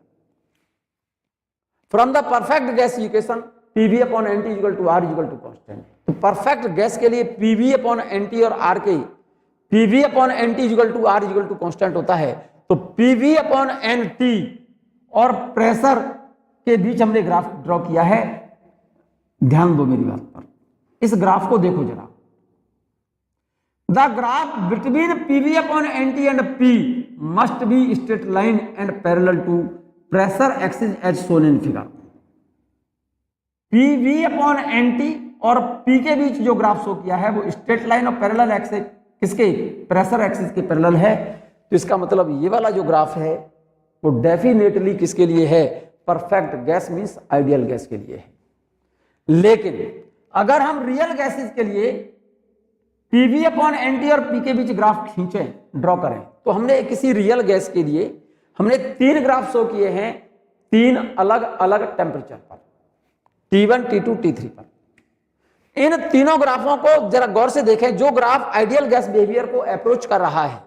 From the perfect gas equation PV upon NT equal to R equal to constant. तो परफेक्ट गैस के लिए PV अपॉन NT और R के PV upon NT equal to R equal to constant होता है। तो PV अपॉन NT और प्रेशर के बीच हमने ग्राफ ड्रॉ किया है। ध्यान दो मेरी बात पर, इस ग्राफ को देखो जरा। The graph between PV upon NT and P must be straight line and parallel to pressure axis as shown in figure. PV upon NT और P के बीच जो ग्राफ शो किया है वो स्ट्रेट लाइन और पैरेलल एक्सिस किसके? प्रेशर एक्सिस के पैरेलल है। तो इसका मतलब ये वाला जो ग्राफ है वो डेफिनेटली किसके लिए है? Perfect gas means ideal gas के लिए है। लेकिन अगर हम रियल गैसेस के लिए PV अपॉन NT और P के बीच ग्राफ खींचें, ड्रॉ करें, तो हमने किसी रियल गैस के लिए हमने 3 ग्राफ शो किए हैं 3 अलग अलग टेम्परेचर पर, T1, T2, T3 पर। इन तीनों ग्राफों को जरा गौर से देखें। जो ग्राफ आइडियल गैस बिहेवियर को अप्रोच कर रहा है,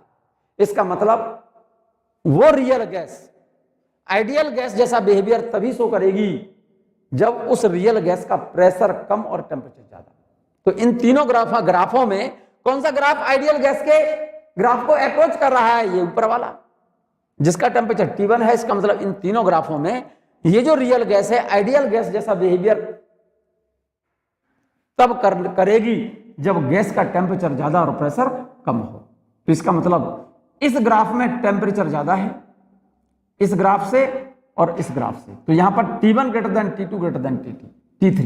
इसका मतलब वो रियल गैस आइडियल गैस जैसा बिहेवियर तभी शो करेगी जब उस रियल गैस का प्रेशर कम और टेम्परेचर ज्यादा। तो इन तीनों ग्राफों में कौन सा ग्राफ आइडियल गैस के ग्राफ को अप्रोच कर रहा है? ये ऊपर वाला, जिसका टेम्परेचर T1 है। इसका मतलब इन तीनों ग्राफों में ये जो रियल गैस है आइडियल गैस जैसा बिहेवियर तब करेगी जब गैस का टेम्परेचर ज्यादा और प्रेशर कम हो। तो इसका मतलब इस ग्राफ में टेम्परेचर ज्यादा है इस ग्राफ से और इस ग्राफ से। तो यहां पर T1 greater than T2 greater than T3,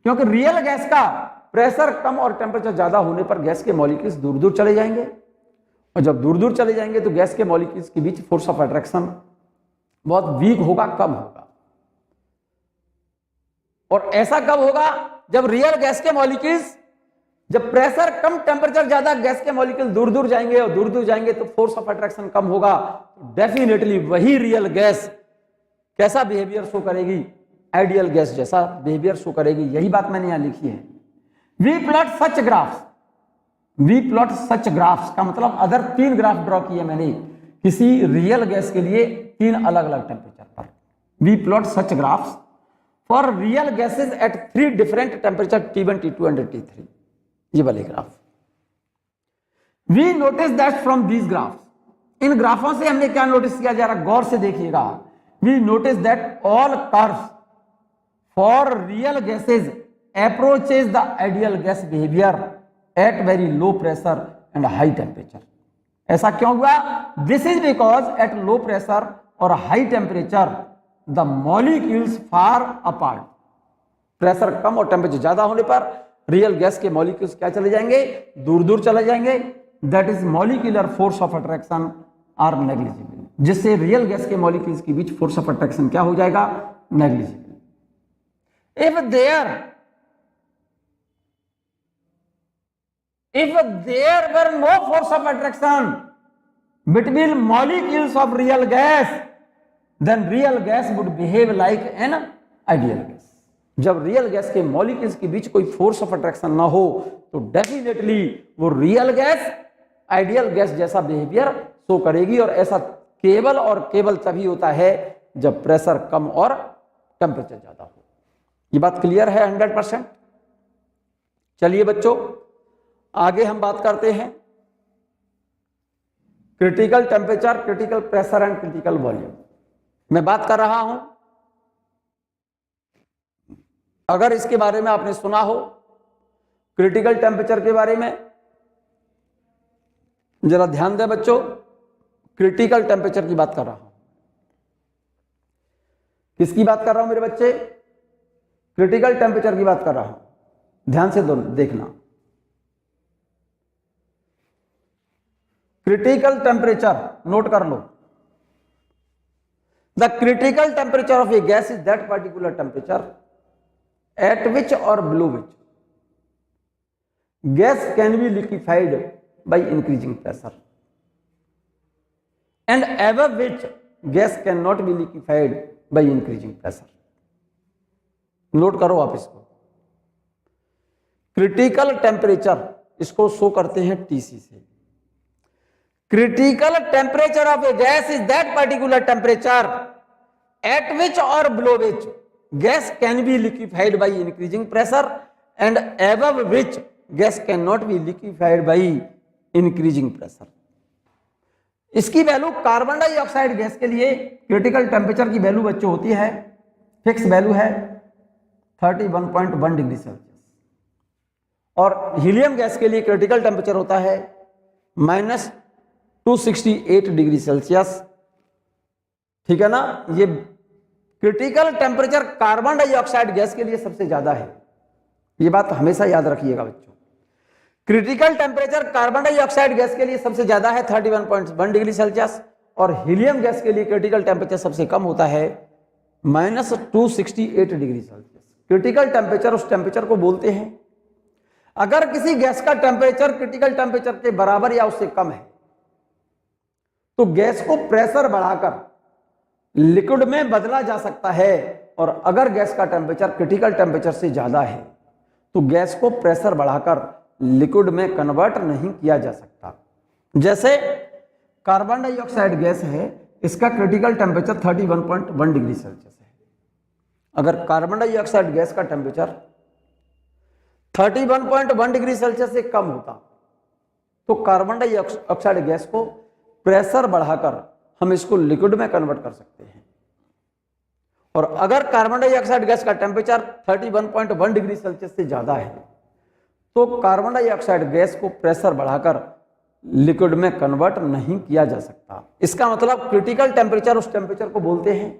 क्योंकि रियल गैस का प्रेशर कम और टेम्परेचर ज्यादा होने पर गैस के मॉलिक्यूल्स दूर दूर चले जाएंगे, और जब दूर दूर चले जाएंगे तो गैस के मॉलिक्यूल्स के बीच फोर्स ऑफ अट्रैक्शन बहुत वीक होगा, कम होगा। और ऐसा कब होगा? जब रियल गैस के मॉलिक्यूल्स, जब प्रेशर कम टेम्परेचर ज्यादा, गैस के मॉलिक्यूल दूर दूर जाएंगे, और दूर दूर जाएंगे तो फोर्स ऑफ अट्रैक्शन कम होगा। तो डेफिनेटली वही रियल गैस कैसा बिहेवियर शो करेगी? आइडियल गैस जैसा बिहेवियर शो करेगी। यही बात मैंने यहां लिखी है। वी प्लॉट सच ग्राफ्स का मतलब अदर 3 ग्राफ ड्रॉ किए मैंने किसी रियल गैस के लिए 3 अलग अलग टेम्परेचर पर। We plot such graphs for real gases at 3 different temperature T1, T2 and T3। ये वाले graph. We notice that from these graphs, इन ग्राफों से हमने क्या नोटिस किया? जरा गौर से देखिएगा। We notice that all curves for real gases approaches the ideal gas behaviour at very low pressure and high temperature. ऐसा क्यों हुआ? This is because at low pressure और high temperature the molecules far apart. Pressure कम और टेम्परेचर ज्यादा होने पर रियल गैस के मॉलिक्यूल्स क्या चले जाएंगे? दूर दूर चले जाएंगे। That is molecular force of attraction are negligible, जिससे रियल गैस के मॉलिक्यूल्स के बीच फोर्स ऑफ अट्रैक्शन क्या हो जाएगा? Negligible. If there were no force of attraction between molecules of real gas, then real gas would behave like an ideal gas. जब रियल गैस के मॉलिक्यूल्स के बीच कोई फोर्स ऑफ अट्रैक्शन ना हो तो डेफिनेटली वो रियल गैस आइडियल गैस जैसा बिहेवियर शो करेगी। और ऐसा केवल और केवल तभी होता है जब प्रेशर कम और टेम्परेचर ज्यादा हो। ये बात क्लियर है 100%? चलिए बच्चों, आगे हम बात करते हैं critical temperature, critical pressure and critical volume. मैं बात कर रहा हूं, अगर इसके बारे में आपने सुना हो, क्रिटिकल टेम्परेचर के बारे में जरा ध्यान दें बच्चों। क्रिटिकल टेम्परेचर की बात कर रहा हूं। किसकी बात कर रहा हूं मेरे बच्चे? क्रिटिकल टेम्परेचर की बात कर रहा हूं। ध्यान से देखना। क्रिटिकल टेम्परेचर नोट कर लो। The critical temperature of a gas is that particular temperature at which or below which gas can be liquefied by increasing pressure and above which gas cannot be liquefied by increasing pressure। Note करो आप इसको। क्रिटिकल टेम्परेचर इसको शो करते हैं TC से। Critical temperature of a gas is that particular temperature at which or below which gas can be liquefied by increasing pressure and above which gas cannot be liquefied by increasing pressure। इसकी वैल्यू कार्बन डाइऑक्साइड गैस के लिए क्रिटिकल टेम्परेचर की वैल्यू बच्चों होती है, फिक्स वैल्यू है 31.1 डिग्री सेल्सियस, और हीलियम गैस के लिए क्रिटिकल टेम्परेचर होता है -268 डिग्री सेल्सियस। ठीक है ना? ये critical temperature carbon dioxide gas के लिए सबसे ज्यादा है। ये बात हमेशा याद रखिएगा बच्चों। Critical temperature carbon dioxide gas के लिए सबसे ज्यादा है 31.1 डिग्री सेल्सियस, और हीलियम गैस के लिए क्रिटिकल टेम्परेचर सबसे कम होता है -268 डिग्री सेल्सियस। क्रिटिकल टेम्परेचर उस टेम्परेचर को बोलते हैं अगर किसी गैस का टेम्परेचर क्रिटिकल टेम्परेचर के बराबर या उससे कम है तो गैस को प्रेशर बढ़ाकर लिक्विड में बदला जा सकता है, और अगर गैस का टेम्परेचर क्रिटिकल टेम्परेचर से ज्यादा है तो गैस को प्रेशर बढ़ाकर लिक्विड में कन्वर्ट नहीं किया जा सकता। जैसे कार्बन डाइऑक्साइड गैस है, इसका क्रिटिकल टेम्परेचर 31.1 डिग्री सेल्सियस है। अगर कार्बन डाइऑक्साइड गैस का टेम्परेचर 31.1 डिग्री सेल्सियस से कम होता तो कार्बन डाइऑक्साइड गैस को प्रेशर बढ़ाकर हम इसको लिक्विड में कन्वर्ट कर सकते हैं। और अगर कार्बन डाइऑक्साइड गैस का टेम्परेचर 31.1 डिग्री सेल्सियस से ज्यादा है तो कार्बन डाइऑक्साइड गैस को प्रेशर बढ़ाकर लिक्विड में कन्वर्ट नहीं किया जा सकता। इसका मतलब क्रिटिकल टेम्परेचर उस टेम्परेचर को बोलते हैं,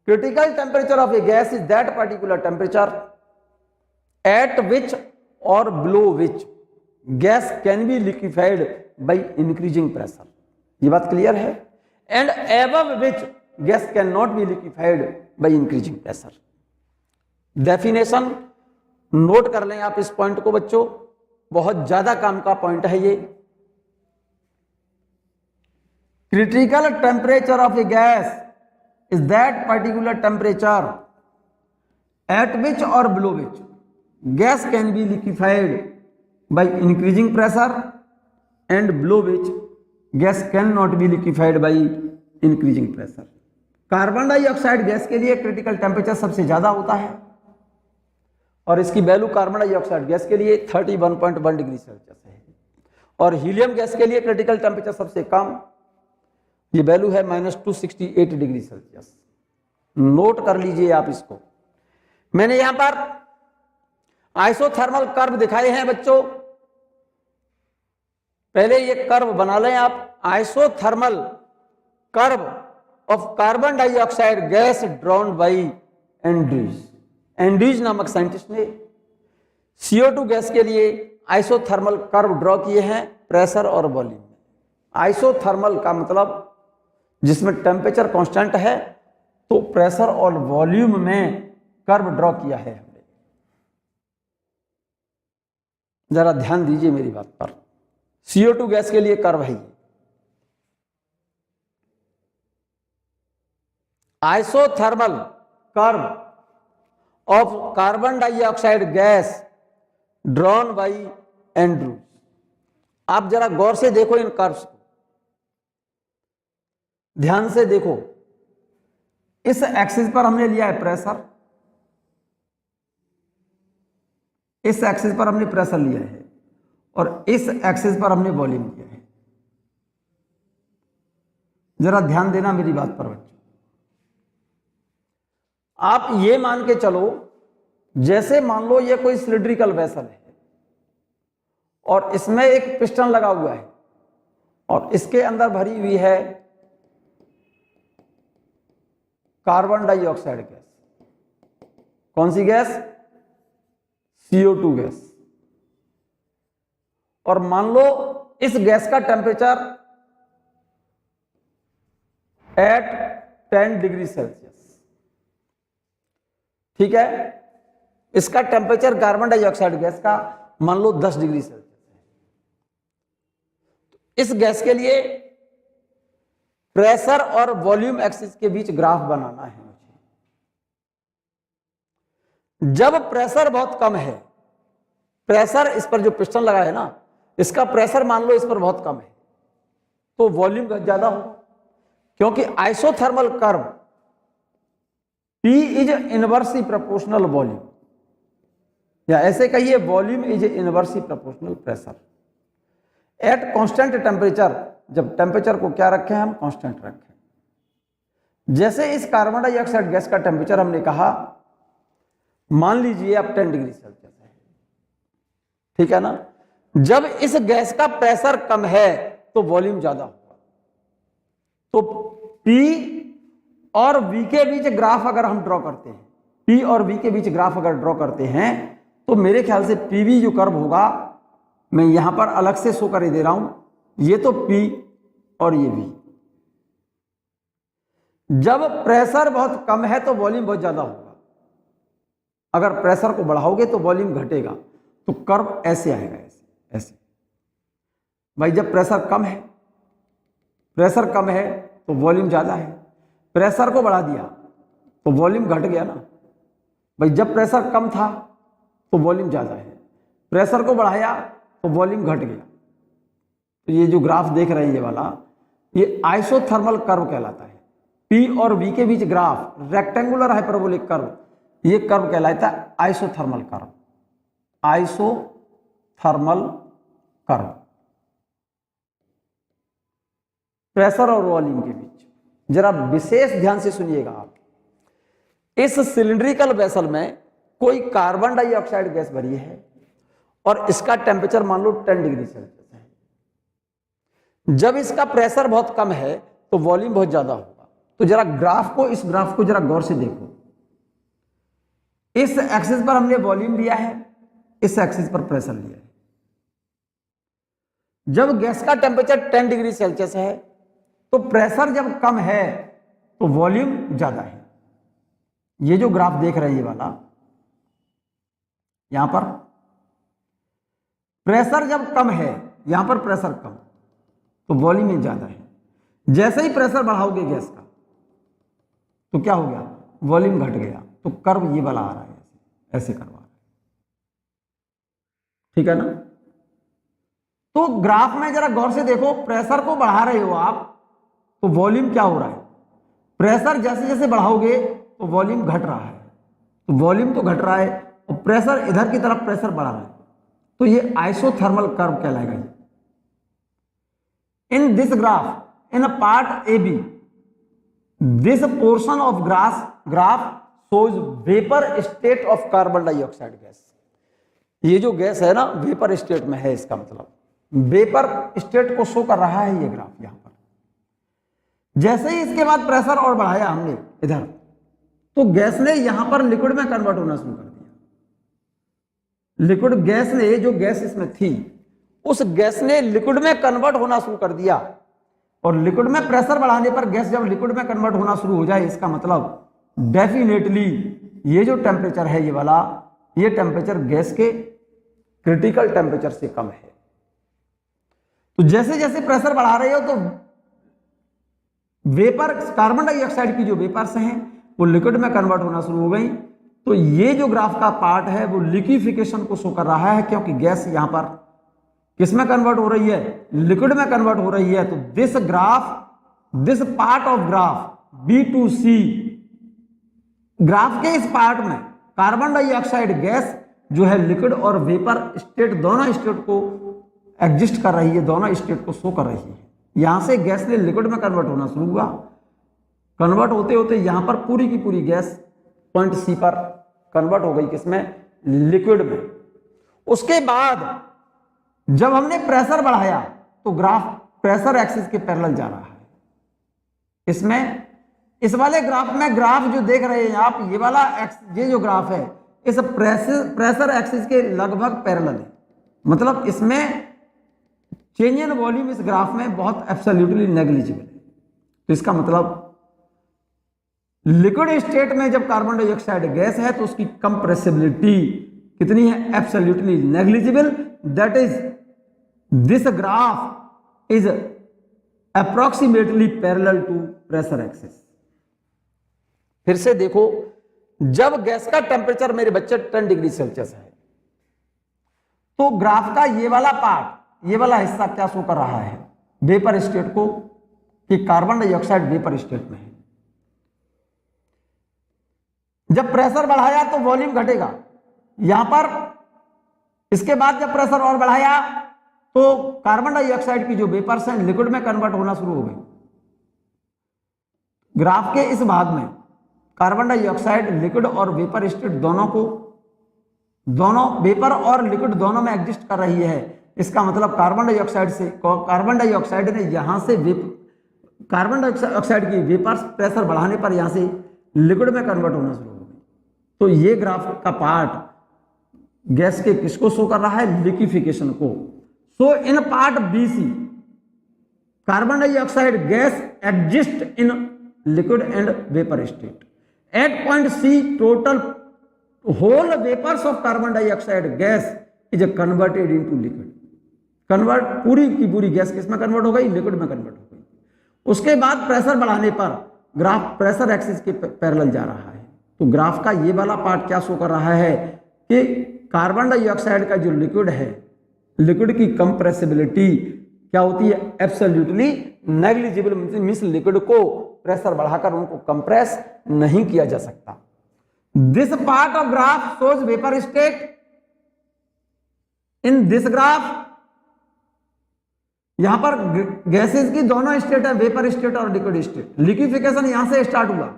critical temperature of a gas is that particular temperature at which or below which gas can be liquefied by increasing pressure. ये बात क्लियर है। And above which gas can not be liquefied by increasing pressure. Definition note कर लें आप इस पॉइंट को बच्चों, बहुत ज्यादा काम का पॉइंट है ये। Critical temperature of a gas is that particular temperature at which or below which gas can be liquefied by increasing pressure and below which gas can not be liquefied by increasing pressure. Carbon dioxide gas के लिए क्रिटिकल टेम्परेचर सबसे ज्यादा होता है और इसकी वैल्यू कार्बन डाइऑक्साइड गैस के लिए 31.1 डिग्री सेल्सियस है। और हीलियम गैस के लिए क्रिटिकल टेम्परेचर सबसे कम, ये वैल्यू है -268 डिग्री सेल्सियस। नोट कर लीजिए आप इसको। मैंने यहां पर आइसोथर्मल कर्व दिखाए हैं बच्चों, पहले ये कर्व बना लें आप। Isothermal curve of carbon dioxide gas drawn by Andries. Andries नामक साइंटिस्ट ने CO2 गैस के लिए आइसोथर्मल कर्व ड्रॉ किए हैं प्रेशर और वॉल्यूम में। आइसोथर्मल का मतलब जिसमें टेम्परेचर कांस्टेंट है, तो प्रेशर और वॉल्यूम में कर्व ड्रॉ किया है हमने। जरा ध्यान दीजिए मेरी बात पर। CO2 गैस के लिए कर्व है ये। Isothermal curve of carbon dioxide gas drawn by Andrews. आप जरा गौर से देखो इन कर्व्स को, ध्यान से देखो। इस एक्सिस पर हमने लिया है प्रेशर, इस एक्सिस पर हमने प्रेशर लिया है और इस एक्सिस पर हमने वॉल्यूम लिया है। जरा ध्यान देना मेरी बात पर बच्चों। आप ये मान के चलो, जैसे मान लो ये कोई सिलिंड्रिकल वेसल है और इसमें एक पिस्टन लगा हुआ है और इसके अंदर भरी हुई है कार्बन डाइऑक्साइड गैस। कौन सी गैस? CO2 gas. और मान लो इस गैस का टेम्परेचर एट 10 डिग्री सेल्सियस, ठीक है। इसका टेम्परेचर कार्बन डाइऑक्साइड गैस का मान लो 10 डिग्री सेल्सियस है। इस गैस के लिए प्रेशर और वॉल्यूम एक्सिस के बीच ग्राफ बनाना है मुझे। जब प्रेशर बहुत कम है, प्रेशर इस पर जो पिस्टन लगा है ना, इसका प्रेशर मान लो इस पर बहुत कम है, तो वॉल्यूम ज्यादा होगा, क्योंकि isothermal curve P is inversely proportional volume, या ऐसे कहिए volume is inversely proportional pressure at constant temperature. जब टेम्परेचर को क्या रखें हम? कांस्टेंट रखें। जैसे इस कार्बन डाइऑक्साइड गैस का टेम्परेचर हमने कहा, मान लीजिए अब 10 डिग्री सेल्सियस है, ठीक है ना। जब इस गैस का प्रेशर कम है तो वॉल्यूम ज्यादा होगा। तो P और V के बीच ग्राफ अगर हम ड्रॉ करते हैं, P और V के बीच ग्राफ अगर ड्रॉ करते हैं, तो मेरे ख्याल से PV जो कर्व होगा, मैं यहां पर अलग से शो कर दे रहा हूं, ये तो P और ये V। जब प्रेशर बहुत कम है तो वॉल्यूम बहुत ज्यादा होगा, अगर प्रेशर को बढ़ाओगे तो वॉल्यूम घटेगा, तो कर्व ऐसे आएगा, ऐसे ऐसे। भाई जब प्रेशर कम है, प्रेशर कम है तो वॉल्यूम ज्यादा है, प्रेशर को बढ़ा दिया तो वॉल्यूम घट गया ना। भाई जब प्रेशर कम था तो वॉल्यूम ज्यादा है, प्रेशर को बढ़ाया तो वॉल्यूम घट गया। तो ये जो ग्राफ देख रहे हैं ये वाला, ये आइसोथर्मल कर्व कहलाता है। P और V के बीच ग्राफ रेक्टेंगुलर हाइपरबोलिक कर्व, ये कर्व कहलाता है isothermal curve, isothermal curve, pressure और वॉल्यूम के बीच। जरा विशेष ध्यान से सुनिएगा आप, इस सिलिंड्रिकल वेसल में कोई कार्बन डाइऑक्साइड गैस भरी है और इसका टेम्परेचर मान लो 10 डिग्री सेल्सियस है। जब इसका प्रेशर बहुत कम है तो वॉल्यूम बहुत ज्यादा होगा। तो जरा इस ग्राफ को जरा गौर से देखो। इस एक्सिस पर हमने वॉल्यूम लिया है, इस एक्सिस पर प्रेशर लिया है। जब गैस का टेम्परेचर 10 डिग्री सेल्सियस है तो प्रेशर जब कम है तो वॉल्यूम ज्यादा है। ये जो ग्राफ देख रहे हैं ये वाला, यहां पर प्रेशर जब कम है, यहां पर प्रेशर कम तो वॉल्यूम ज्यादा है। जैसे ही प्रेशर बढ़ाओगे गैस का तो क्या हो गया, वॉल्यूम घट गया। तो कर्व ये वाला आ रहा है, ऐसे कर्व आ रहा है, ठीक है ना। तो ग्राफ में जरा गौर से देखो, प्रेशर को बढ़ा रहे हो आप तो वॉल्यूम क्या हो रहा है, प्रेशर जैसे जैसे बढ़ाओगे तो वॉल्यूम घट रहा है। तो वॉल्यूम तो घट रहा है और प्रेशर इधर की तरफ प्रेशर बढ़ा रहा है, तो ये आइसोथर्मल कर्व कहलाएगा। In this graph, in part A B, this portion of graph shows vapour state of carbon dioxide gas. ये जो गैस है ना वेपर स्टेट में है, इसका मतलब वेपर स्टेट को शो कर रहा है ये ग्राफ यहां पर। जैसे ही इसके बाद प्रेशर और बढ़ाया हमने इधर, तो गैस ने यहां पर लिक्विड में कन्वर्ट होना शुरू कर दिया। लिक्विड गैस ने, जो गैस इसमें थी उस गैस ने लिक्विड में कन्वर्ट होना शुरू कर दिया। और लिक्विड में प्रेशर बढ़ाने पर गैस जब लिक्विड में कन्वर्ट होना शुरू हो जाए, इसका मतलब डेफिनेटली ये जो टेम्परेचर है ये वाला, ये टेम्परेचर गैस के क्रिटिकल टेम्परेचर से कम है। तो जैसे जैसे प्रेशर बढ़ा रहे हो तो वेपर, कार्बन डाइऑक्साइड की जो वेपर्स हैं वो लिक्विड में कन्वर्ट होना शुरू हो गई। तो ये जो ग्राफ का पार्ट है वो लिक्विफिकेशन को शो कर रहा है, क्योंकि गैस यहां पर किस में कन्वर्ट हो रही है, लिक्विड में कन्वर्ट हो रही है। तो this part of graph B2C, graph के इस पार्ट में कार्बन डाइऑक्साइड गैस जो है लिक्विड और वेपर स्टेट, दोनों स्टेट को एग्जिस्ट कर रही है, दोनों स्टेट को शो कर रही है। यहां से गैस ने लिक्विड में कन्वर्ट होना शुरू हुआ, कन्वर्ट होते होते यहां पर पूरी की पूरी गैस पॉइंट C पर कन्वर्ट हो गई, किसमें, लिक्विड में। उसके बाद जब हमने प्रेशर बढ़ाया तो ग्राफ प्रेशर एक्सिस के पैरेलल जा रहा है। इसमें इस वाले ग्राफ में, ग्राफ जो देख रहे हैं आप, ये वाला ये जो ग्राफ है इस प्रेशर एक्सिस के लगभग पैरेलल है। मतलब इसमें चेंज इन वॉल्यूम इस ग्राफ में बहुत एब्सोल्युटली नेग्लिजिबल है। तो इसका मतलब लिक्विड स्टेट में जब कार्बन डाइऑक्साइड गैस है तो उसकी कंप्रेसिबिलिटी कितनी है, absolutely negligible. That is this graph is approximately parallel to pressure axis. फिर से देखो, जब गैस का टेम्परेचर मेरे बच्चे 10 डिग्री सेल्सियस है तो ग्राफ का ये वाला पार्ट, ये वाला हिस्सा क्या शो कर रहा है, वेपर स्टेट को, कि कार्बन डाइऑक्साइड वेपर स्टेट में है। जब प्रेशर बढ़ाया तो वॉल्यूम घटेगा यहां पर। इसके बाद जब प्रेशर और बढ़ाया तो कार्बन डाइऑक्साइड की जो वेपर्स हैं लिक्विड में कन्वर्ट होना शुरू हो गई। ग्राफ के इस भाग में कार्बन डाइऑक्साइड लिक्विड और वेपर स्टेट दोनों वेपर और लिक्विड दोनों में एग्जिस्ट कर रही है। इसका मतलब कार्बन डाइऑक्साइड ने यहां से कार्बन डाइऑक्साइड की वेपर्स प्रेशर बढ़ाने पर यहां से लिक्विड में कन्वर्ट होना शुरू हो गई। तो ये ग्राफ का पार्ट गैस के किसको शो कर रहा है, लिक्विफिकेशन को। So in part BC carbon dioxide gas exist in liquid and vapour state. At point C total whole vapours of carbon dioxide gas is converted into liquid. Convert पूरी की पूरी गैस किसमें कन्वर्ट हो गई, लिक्विड में कन्वर्ट हो गई। उसके बाद प्रेशर बढ़ाने पर ग्राफ प्रेशर एक्सिस के पैरेलल जा रहा है। तो ग्राफ का ये वाला पार्ट क्या शो कर रहा है कि कार्बन डाइऑक्साइड का जो लिक्विड है, लिक्विड की कंप्रेसिबिलिटी क्या होती है, एब्सोल्युटली नेग्लिजिबल, मींस लिक्विड को प्रेशर बढ़ाकर उनको कंप्रेस नहीं किया जा सकता। This part of graph shows vapour state. In this graph, यहां पर गैसेस की दोनों स्टेट है, वेपर स्टेट और लिक्विड स्टेट। लिक्विफिकेशन यहां से स्टार्ट हुआ,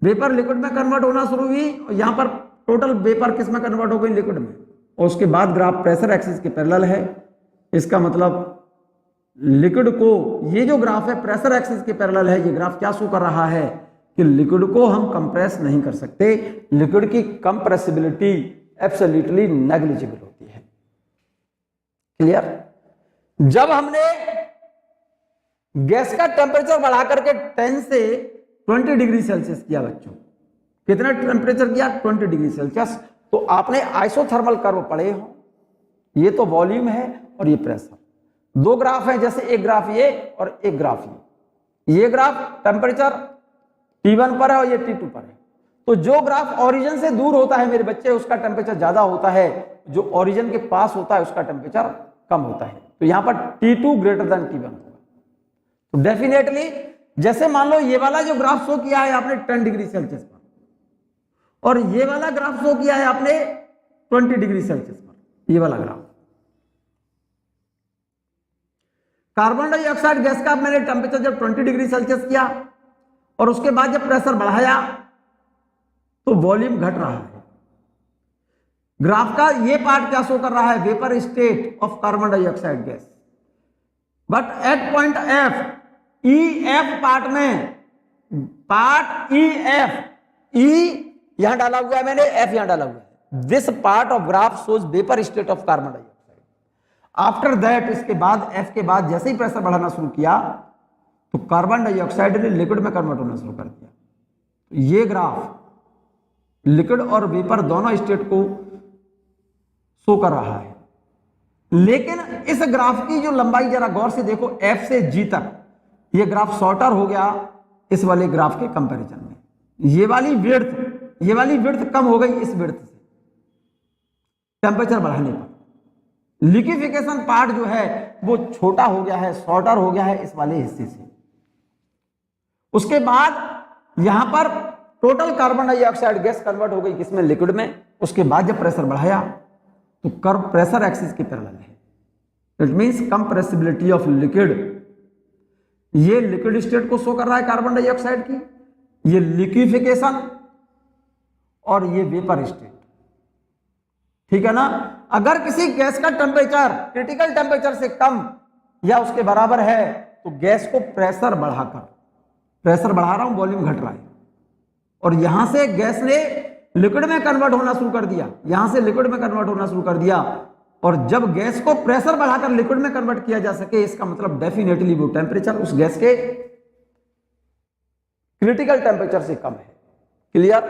वेपर लिक्विड में कन्वर्ट होना शुरू हुई, और यहां पर टोटल वेपर किस में कन्वर्ट हो गई, लिक्विड में। और उसके बाद ग्राफ प्रेशर एक्सिस के पैरेलल है। इसका मतलब लिक्विड को, ये जो ग्राफ है प्रेशर एक्सिस के पैरेलल है, ये ग्राफ क्या शो कर रहा है कि लिक्विड को हम कंप्रेस नहीं कर सकते, लिक्विड की कंप्रेसिबिलिटी एब्सोल्युटली नेग्लिजिबल होती है। क्लियर? जब हमने गैस का टेम्परेचर बढ़ा करके 10 से 20 डिग्री सेल्सियस किया बच्चों, कितना टेम्परेचर किया, 20 डिग्री सेल्सियस, तो आपने आइसोथर्मल कर्व पढ़े हो। ये तो वॉल्यूम है और ये प्रेशर, दो ग्राफ है, जैसे एक ग्राफ ये और एक ग्राफ ये ग्राफ टेम्परेचर T1 पर है और ये T2 पर है। तो जो ग्राफ ओरिजिन से दूर होता है मेरे बच्चे, उसका टेम्परेचर ज्यादा होता है, जो ओरिजिन के पास होता है उसका टेम्परेचर कम होता है। तो यहां पर T2 ग्रेटर देन T1 होगा। तो डेफिनेटली जैसे मान लो ये वाला जो ग्राफ शो किया है आपने 10 डिग्री सेल्सियस पर, और ये वाला ग्राफ शो किया है आपने 20 डिग्री सेल्सियस पर, ये वाला ग्राफ। कार्बन डाइऑक्साइड गैस का मैंने टेम्परेचर जब 20 डिग्री सेल्सियस किया और उसके बाद जब प्रेशर बढ़ाया तो वॉल्यूम घट रहा है। ग्राफ का ये पार्ट क्या शो कर रहा है, vapour state of carbon dioxide gas. But at point F, E F part में, पार्ट ई एफ, ई यहां डाला हुआ है मैंने, एफ यहां डाला हुआ है। This part of graph shows vapour state of carbon dioxide. After that, इसके बाद एफ के बाद जैसे ही प्रेशर बढ़ाना शुरू किया तो कार्बन डाइऑक्साइड ने लिक्विड में कन्वर्ट होना शुरू कर दिया। तो ये ग्राफ लिक्विड और वेपर दोनों स्टेट को शो कर रहा है। लेकिन इस ग्राफ की जो लंबाई जरा गौर से देखो, एफ से जी तक, ये ग्राफ शॉर्टर हो गया इस वाले ग्राफ के कंपैरिजन में। ये वाली विड्थ कम हो गई इस विड्थ से टेम्परेचर बढ़ाने पर। लिक्विफिकेशन पार्ट जो है वो छोटा हो गया है, शॉर्टर हो गया है इस वाले हिस्से से। उसके बाद यहां पर total carbon dioxide gas convert हो गई किसमें, लिक्विड में। उसके बाद जब प्रेशर बढ़ाया तो कर्व प्रेशर एक्सिस के पैरेलल है। It means compressibility of liquid, ये लिक्विड स्टेट को शो कर रहा है कार्बन डाइऑक्साइड की, ये लिक्विफिकेशन और ये वेपर स्टेट। ठीक है ना? अगर किसी गैस का टेम्परेचर क्रिटिकल टेम्परेचर से कम या उसके बराबर है तो गैस को प्रेशर बढ़ाकर, प्रेशर बढ़ा रहा हूं, वॉल्यूम घट रहा है, और यहां से गैस ने लिक्विड में कन्वर्ट होना शुरू कर दिया, यहां से लिक्विड में कन्वर्ट होना शुरू कर दिया। और जब गैस को प्रेशर बढ़ाकर लिक्विड में कन्वर्ट किया जा सके, इसका मतलब डेफिनेटली वो टेम्परेचर उस गैस के क्रिटिकल टेम्परेचर से कम है। क्लियर?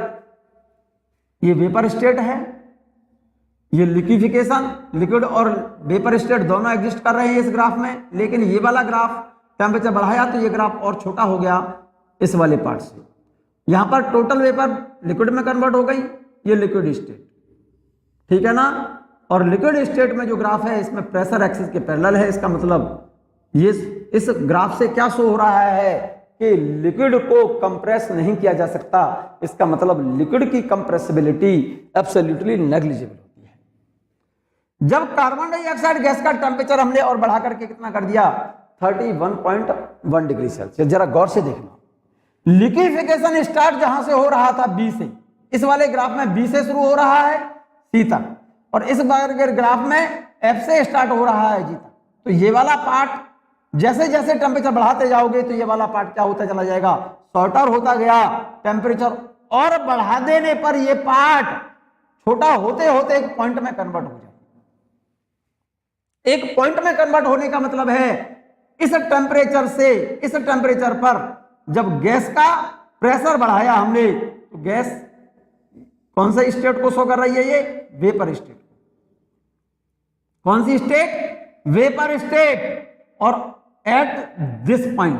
ये वेपर स्टेट है, ये लिक्विफिकेशन, लिक्विड और वेपर स्टेट दोनों एग्जिस्ट कर रहे हैं इस ग्राफ में। लेकिन ये वाला ग्राफ टेम्परेचर बढ़ाया तो ये ग्राफ और छोटा हो गया इस वाले पार्ट से। यहां पर टोटल वेपर लिक्विड में कन्वर्ट हो गई, ये लिक्विड स्टेट। ठीक है ना? और लिक्विड स्टेट में जो ग्राफ है इसमें प्रेशर एक्सिस के पैरेलल है। इसका मतलब ये इस ग्राफ से क्या शो हो रहा है कि लिक्विड को कंप्रेस नहीं किया जा सकता। इसका मतलब लिक्विड की कंप्रेसिबिलिटी एब्सोल्युटली नेग्लिजिबल होती है। जब कार्बन डाइऑक्साइड गैस का टेम्परेचर हमने और बढ़ा करके कितना कर दिया, 31.1 डिग्री सेल्सियस। जरा गौर से देखना, लिक्विफिकेशन स्टार्ट जहां से हो रहा था बी से, इस वाले ग्राफ में बी से शुरू हो रहा है सी तक, और इस बार के ग्राफ में एफ से स्टार्ट हो रहा है जी तक। तो ये वाला पार्ट जैसे जैसे टेम्परेचर बढ़ाते जाओगे तो ये वाला पार्ट क्या होता चला जाएगा, शॉर्टर होता गया टेम्परेचर, और बढ़ा देने पर ये पार्ट छोटा होते होते एक पॉइंट में कन्वर्ट हो जाए। एक पॉइंट में कन्वर्ट होने का मतलब है इस टेम्परेचर से इस टेम्परेचर पर जब गैस का प्रेशर बढ़ाया हमने तो गैस कौन सा स्टेट को शो कर रही है, ये वेपर स्टेट। कौन सी स्टेट, वेपर स्टेट। और एट दिस पॉइंट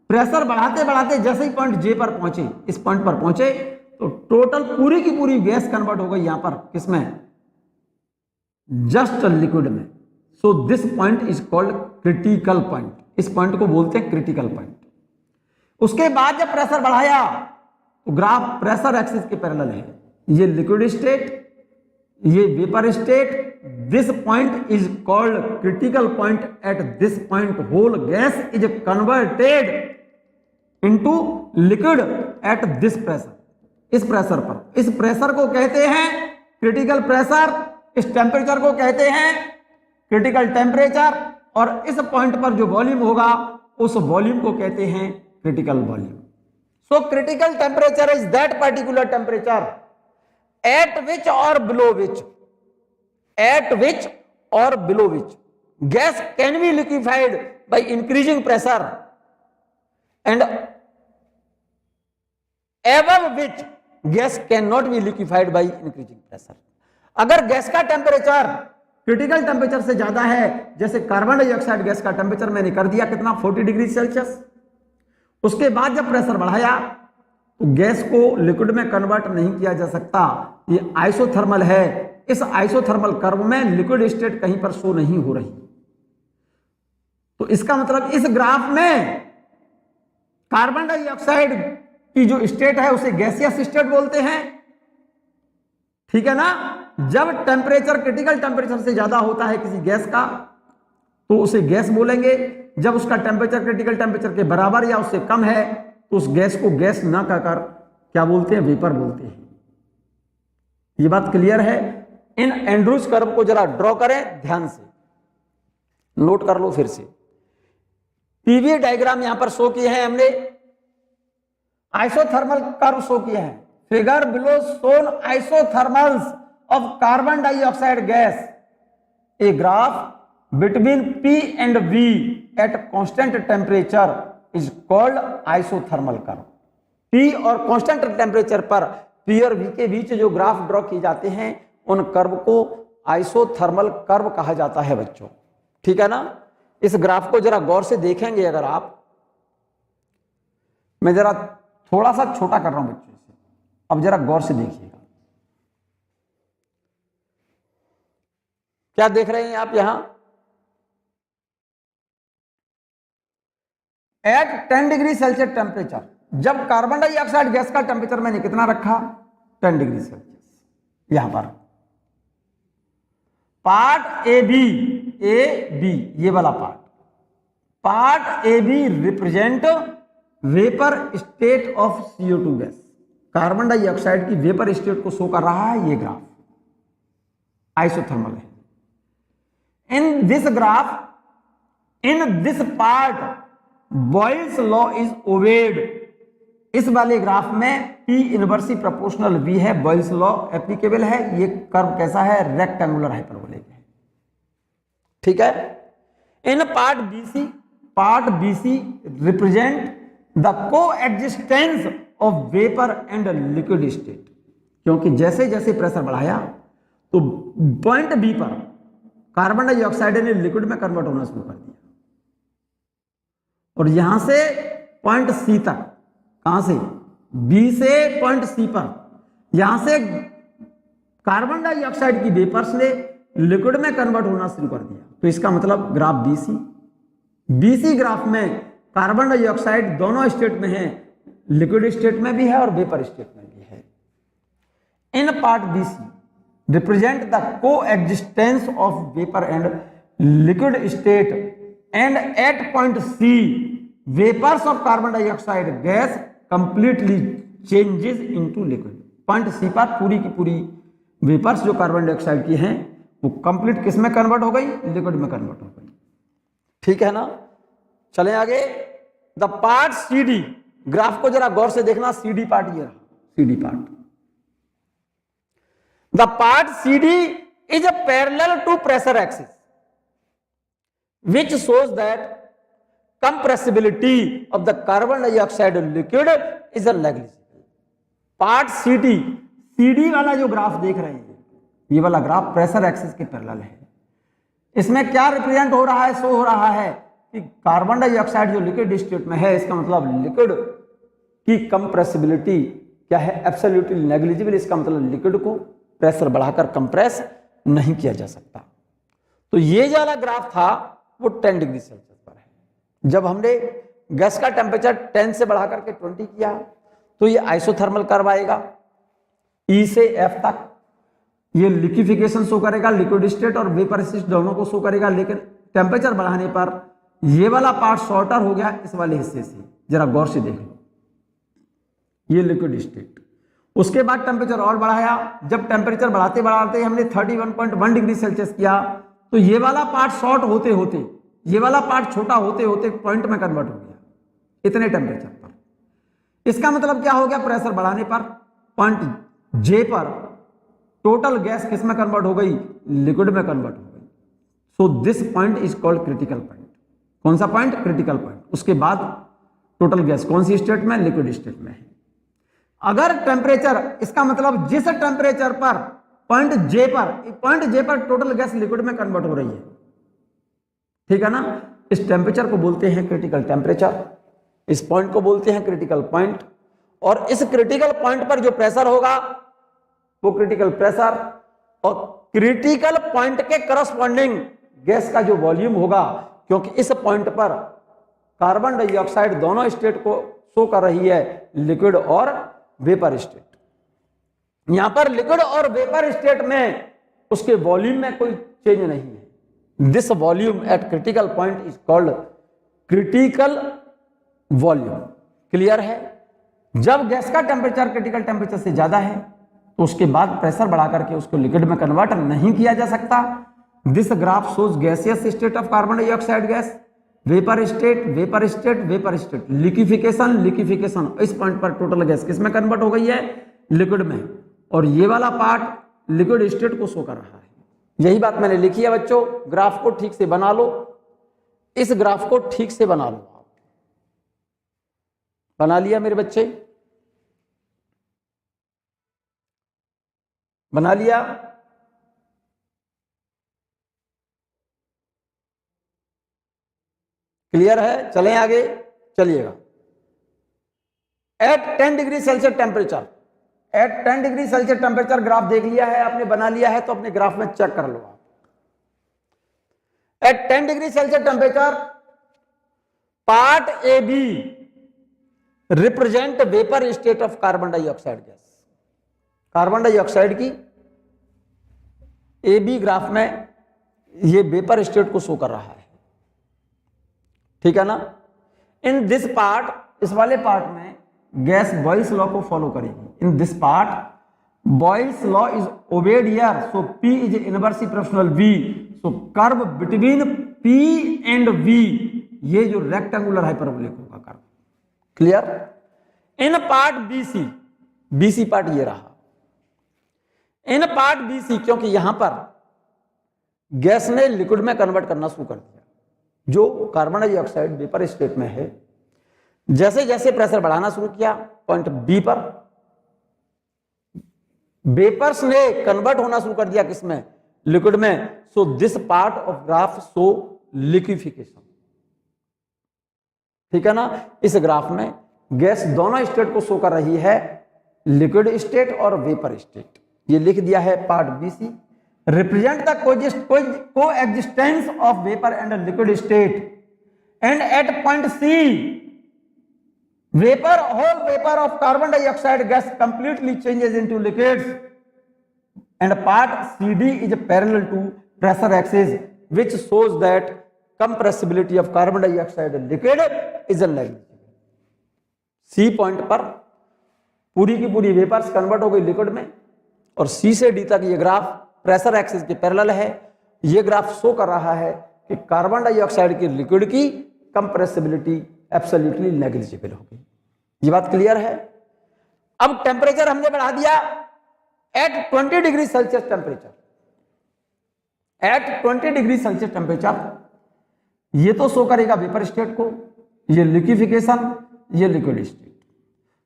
प्रेशर बढ़ाते बढ़ाते जैसे ही पॉइंट जे पर पहुंचे, इस पॉइंट पर पहुंचे तो टोटल पूरी की पूरी गैस कन्वर्ट हो गई यहां पर किसमें, जस्ट लिक्विड में। So this point is called critical point, इस पॉइंट को बोलते हैं क्रिटिकल पॉइंट। उसके बाद जब प्रेशर बढ़ाया तो ग्राफ प्रेशर एक्सिस के पैरेलल है, ये लिक्विड स्टेट, ये vapour state. This point is called critical point. At this point whole gas is converted into liquid at this pressure. इस प्रेशर पर, इस प्रेशर को कहते हैं क्रिटिकल प्रेशर, इस टेम्परेचर को कहते हैं क्रिटिकल टेम्परेचर, और इस पॉइंट पर जो वॉल्यूम होगा उस वॉल्यूम को कहते हैं critical volume. So critical temperature is that particular temperature at which or below which, eight which or below which gas can be liquefied by increasing pressure and above which gas can not be liquefied by increasing pressure. अगर गैस का टेम्परेचर क्रिटिकल टेम्परेचर से ज्यादा है, जैसे कार्बन डाइऑक्साइड गैस का टेम्परेचर मैंने कर दिया कितना, 40 डिग्री सेल्सियस। उसके बाद जब प्रेशर बढ़ाया तो गैस को लिक्विड में कन्वर्ट नहीं किया जा सकता, ये आइसोथर्मल है। इस आइसोथर्मल कर्व में लिक्विड स्टेट कहीं पर शो नहीं हो रही। तो इसका मतलब इस ग्राफ में कार्बन डाइऑक्साइड की जो स्टेट है उसे गैसियस स्टेट बोलते हैं, ठीक है ना। जब टेम्परेचर क्रिटिकल टेम्परेचर से ज्यादा होता है किसी गैस का तो उसे गैस बोलेंगे। जब उसका टेम्परेचर क्रिटिकल टेम्परेचर के बराबर या उससे कम है तो उस गैस को गैस ना कहकर क्या बोलते हैं, वेपर बोलते हैं। ये बात क्लियर है। इन एंड्रूज कर्व को जरा ड्रॉ करें ध्यान से, नोट कर लो फिर से। पीवी डायग्राम यहां पर शो किए हैं हमने, आइसोथर्मल कर्व शो किए हैं। Figure below shown isothermals of carbon dioxide gas, a graph between P and V at constant temperature is called isothermal curve। P और constant temperature पर P और V के बीच जो ग्राफ ड्रॉ किए जाते हैं उन कर्व को आइसोथर्मल कर्व कहा जाता है बच्चों, ठीक है ना। इस ग्राफ को जरा गौर से देखेंगे अगर आप, मैं जरा थोड़ा सा छोटा कर रहा हूं बच्चों से, अब जरा गौर से देखिएगा। क्या देख रहे हैं आप यहां, एट 10 डिग्री सेल्सियस टेम्परेचर, जब कार्बन डाइऑक्साइड गैस का टेम्परेचर मैंने कितना रखा, 10 डिग्री सेल्सियस। यहां पर पार्ट ए बी ये वाला part A B represent vapour state of CO2 gas. Carbon dioxide की वेपर स्टेट को शो कर रहा है ये ग्राफ, आइसोथर्मल है। In this graph, in this part, Boyle's law is obeyed। इस वाले ग्राफ में P इनवर्सली प्रोपोर्शनल V है, बॉयल्स लॉ एप्लीकेबल है। ये कर्व कैसा है, रेक्टेंगुलर हाइपरबोलिक है, ठीक है। इन part BC represent the coexistence of vapour and liquid state, क्योंकि जैसे जैसे प्रेशर बढ़ाया तो पॉइंट बी पर कार्बन डाइऑक्साइड ने लिक्विड में कन्वर्ट होना शुरू कर दिया, और यहां से पॉइंट सी तक, कहां से, बी से पॉइंट सी पर, यहां से कार्बन डाइऑक्साइड की वेपर्स ने लिक्विड में कन्वर्ट होना शुरू कर दिया। तो इसका मतलब ग्राफ बीसी ग्राफ में कार्बन डाइऑक्साइड दोनों स्टेट में है, लिक्विड स्टेट में भी है और वेपर स्टेट में भी है। इन part BC represent the coexistence of vapor and liquid state, and at point C vapors of carbon dioxide gas completely changes into liquid। Point C पर पूरी की पूरी वेपर्स जो कार्बन डाइऑक्साइड की हैं वो कंप्लीट किस में कन्वर्ट हो गई, लिक्विड में कन्वर्ट हो गई, ठीक है ना। चलें आगे। द पार्ट CD, ग्राफ को जरा गौर से देखना, CD पार्ट ये रहा, CD part. The part CD is a parallel to pressure axis, which shows that compressibility of the carbon dioxide liquid is a negligible। Part CD वाला जो ग्राफ देख रहे हैं, ये वाला ग्राफ प्रेशर एक्सिस के पैरेलल है। इसमें क्या रिप्रेजेंट हो रहा है, शो हो रहा है कि कार्बन डाइऑक्साइड जो लिक्विड स्टेट में है, इसका मतलब लिक्विड की कंप्रेसिबिलिटी क्या है, एब्सोल्युटली नेग्लिजिबल। इसका मतलब लिक्विड को प्रेशर बढ़ाकर कंप्रेस नहीं किया जा सकता। तो ये जो वाला ग्राफ था वो 10 डिग्री सेल्सियस पर है। जब हमने गैस का टेम्परेचर 10 से बढ़ा करके 20 किया तो ये आइसोथर्मल कर्व आएगा E से F तक। ये लिक्विफिकेशन शो करेगा, लिक्विड स्टेट और वेपर स्टेट दोनों को शो करेगा, लेकिन टेम्परेचर बढ़ाने पर ये वाला पार्ट शॉर्टर हो गया इस वाले हिस्से से। जरा गौर से देख लो, ये लिक्विड स्टेट। उसके बाद टेम्परेचर और बढ़ाया, जब टेम्परेचर बढ़ाते बढ़ाते हमने 31.1 डिग्री सेल्सियस किया तो ये वाला पार्ट शॉर्ट होते होते, ये वाला पार्ट छोटा होते होते पॉइंट में कन्वर्ट हो गया इतने टेम्परेचर पर। इसका मतलब क्या हो गया, प्रेशर बढ़ाने पर पॉइंट J पर टोटल गैस किस में कन्वर्ट हो गई, लिक्विड में कन्वर्ट हो गई। So this point is called critical point. कौन सा पॉइंट, क्रिटिकल पॉइंट। उसके बाद टोटल गैस कौन सी स्टेट में, लिक्विड स्टेट में है। अगर टेम्परेचर, इसका मतलब जिस टेम्परेचर पर पॉइंट J पर टोटल गैस लिक्विड में कन्वर्ट हो रही है, ठीक है ना, इस टेम्परेचर को बोलते हैं क्रिटिकल टेम्परेचर, इस पॉइंट को बोलते हैं क्रिटिकल पॉइंट। और इस क्रिटिकल पॉइंट पर जो प्रेशर होगा वो क्रिटिकल प्रेशर, और क्रिटिकल पॉइंट के करस्पॉन्डिंग गैस का जो वॉल्यूम होगा, क्योंकि इस पॉइंट पर कार्बन डाइऑक्साइड दोनों स्टेट को शो कर रही है, लिक्विड और वेपर स्टेट। यहां पर लिक्विड और वेपर स्टेट में उसके वॉल्यूम में कोई चेंज नहीं है। This volume at critical point is called critical volume. Clear है। जब गैस का टेम्परेचर क्रिटिकल टेम्परेचर से ज्यादा है तो उसके बाद प्रेशर बढ़ा करके उसको लिक्विड में कन्वर्ट नहीं किया जा सकता। This graph shows gaseous state of carbon dioxide gas, vapour state, vapour state, vapour state, liquefaction, liquefaction. इस पॉइंट पर टोटल गैस किस में कन्वर्ट हो गई है, लिक्विड में। और ये वाला पार्ट लिक्विड स्टेट को शो कर रहा है। यही बात मैंने लिखी है बच्चों। ग्राफ को ठीक से बना लो, इस ग्राफ को ठीक से बना लो। आप बना लिया मेरे बच्चे, बना लिया। क्लियर है। चलें आगे, चलिएगा। At 10 degree Celsius temperature, at 10 degree Celsius temperature graph देख लिया है आपने, बना लिया है, तो अपने ग्राफ में चेक कर लो आप। At 10 degree Celsius temperature part A B represent vapour state of carbon dioxide gas. Carbon dioxide की ए बी ग्राफ में ये वेपर स्टेट को शो कर रहा है, ठीक है ना। इन दिस पार्ट, इस वाले पार्ट में गैस बॉयल्स लॉ को फॉलो करेगी। In this part Boyle's law is obeyed here, so P is inversely proportional V, so curve between P and V, ये जो रेक्टेंगुलर हाइपरबोलिक होगा curve. Clear. In part BC part ये रहा। इन पार्ट BC, क्योंकि यहां पर गैस ने लिक्विड में कन्वर्ट करना शुरू कर दिया, जो कार्बन डाइऑक्साइड वेपर स्टेट में है। जैसे जैसे प्रेशर बढ़ाना शुरू किया पॉइंट B पर, वेपर्स ने कन्वर्ट होना शुरू कर दिया किसमें, लिक्विड में। So this part of graph show liquefaction, ठीक है ना। इस ग्राफ में गैस दोनों स्टेट को शो कर रही है, लिक्विड स्टेट और वेपर स्टेट। ये लिख दिया है part BC represent the coexistence of vapour and liquid state, and at point C vapor, whole vapor of carbon dioxide gas completely changes into liquids, and part CD is parallel to pressure axis, which shows that compressibility of carbon dioxide liquid is negligible. C point पर पूरी की पूरी वेपर्स कन्वर्ट हो गई लिक्विड में, और C से D तक ये ग्राफ प्रेशर एक्सिस के पैरेलल है। ये ग्राफ शो कर रहा है कि कार्बन डाइऑक्साइड की लिक्विड की कंप्रेसिबिलिटी एब्सोल्युटली नेग्लिजिबल हो गई। ये बात क्लियर है। अब टेम्परेचर हमने बढ़ा दिया at 20 degree Celsius temperature, at 20 degree Celsius temperature ये तो शो करेगा वेपर स्टेट को, ये लिक्विफिकेशन, ये लिक्विड स्टेट।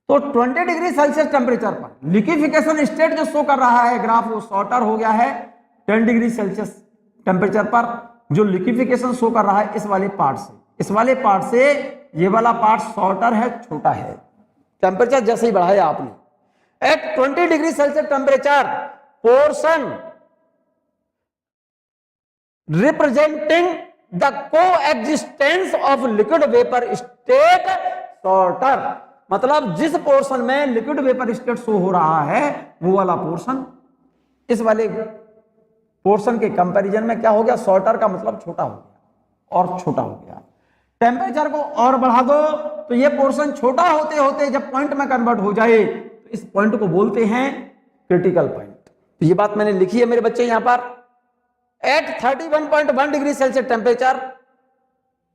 तो 20 डिग्री सेल्सियस टेम्परेचर पर लिक्विफिकेशन स्टेट जो शो कर रहा है ग्राफ, वो शॉर्टर हो गया है 10 डिग्री सेल्सियस टेम्परेचर पर। जो लिक्विफिकेशन शो कर रहा है इस वाले पार्ट से, इस वाले पार्ट से ये वाला पार्ट शॉर्टर है, छोटा है। टेम्परेचर जैसे ही बढ़ाया आपने, at 20 degree Celsius temperature portion representing the coexistence of liquid vapour state shorter, मतलब जिस पोर्शन में लिक्विड वेपर स्टेट शो हो रहा है वो वाला पोर्शन इस वाले पोर्शन के कंपैरिजन में क्या हो गया, शॉर्टर का मतलब छोटा हो गया और छोटा हो गया। टेम्परेचर को और बढ़ा दो तो ये पोर्शन छोटा होते होते जब पॉइंट में कन्वर्ट हो जाए तो इस पॉइंट को बोलते हैं क्रिटिकल पॉइंट। तो ये बात मैंने लिखी है मेरे बच्चे यहां पर, at 31.1 degree Celsius temperature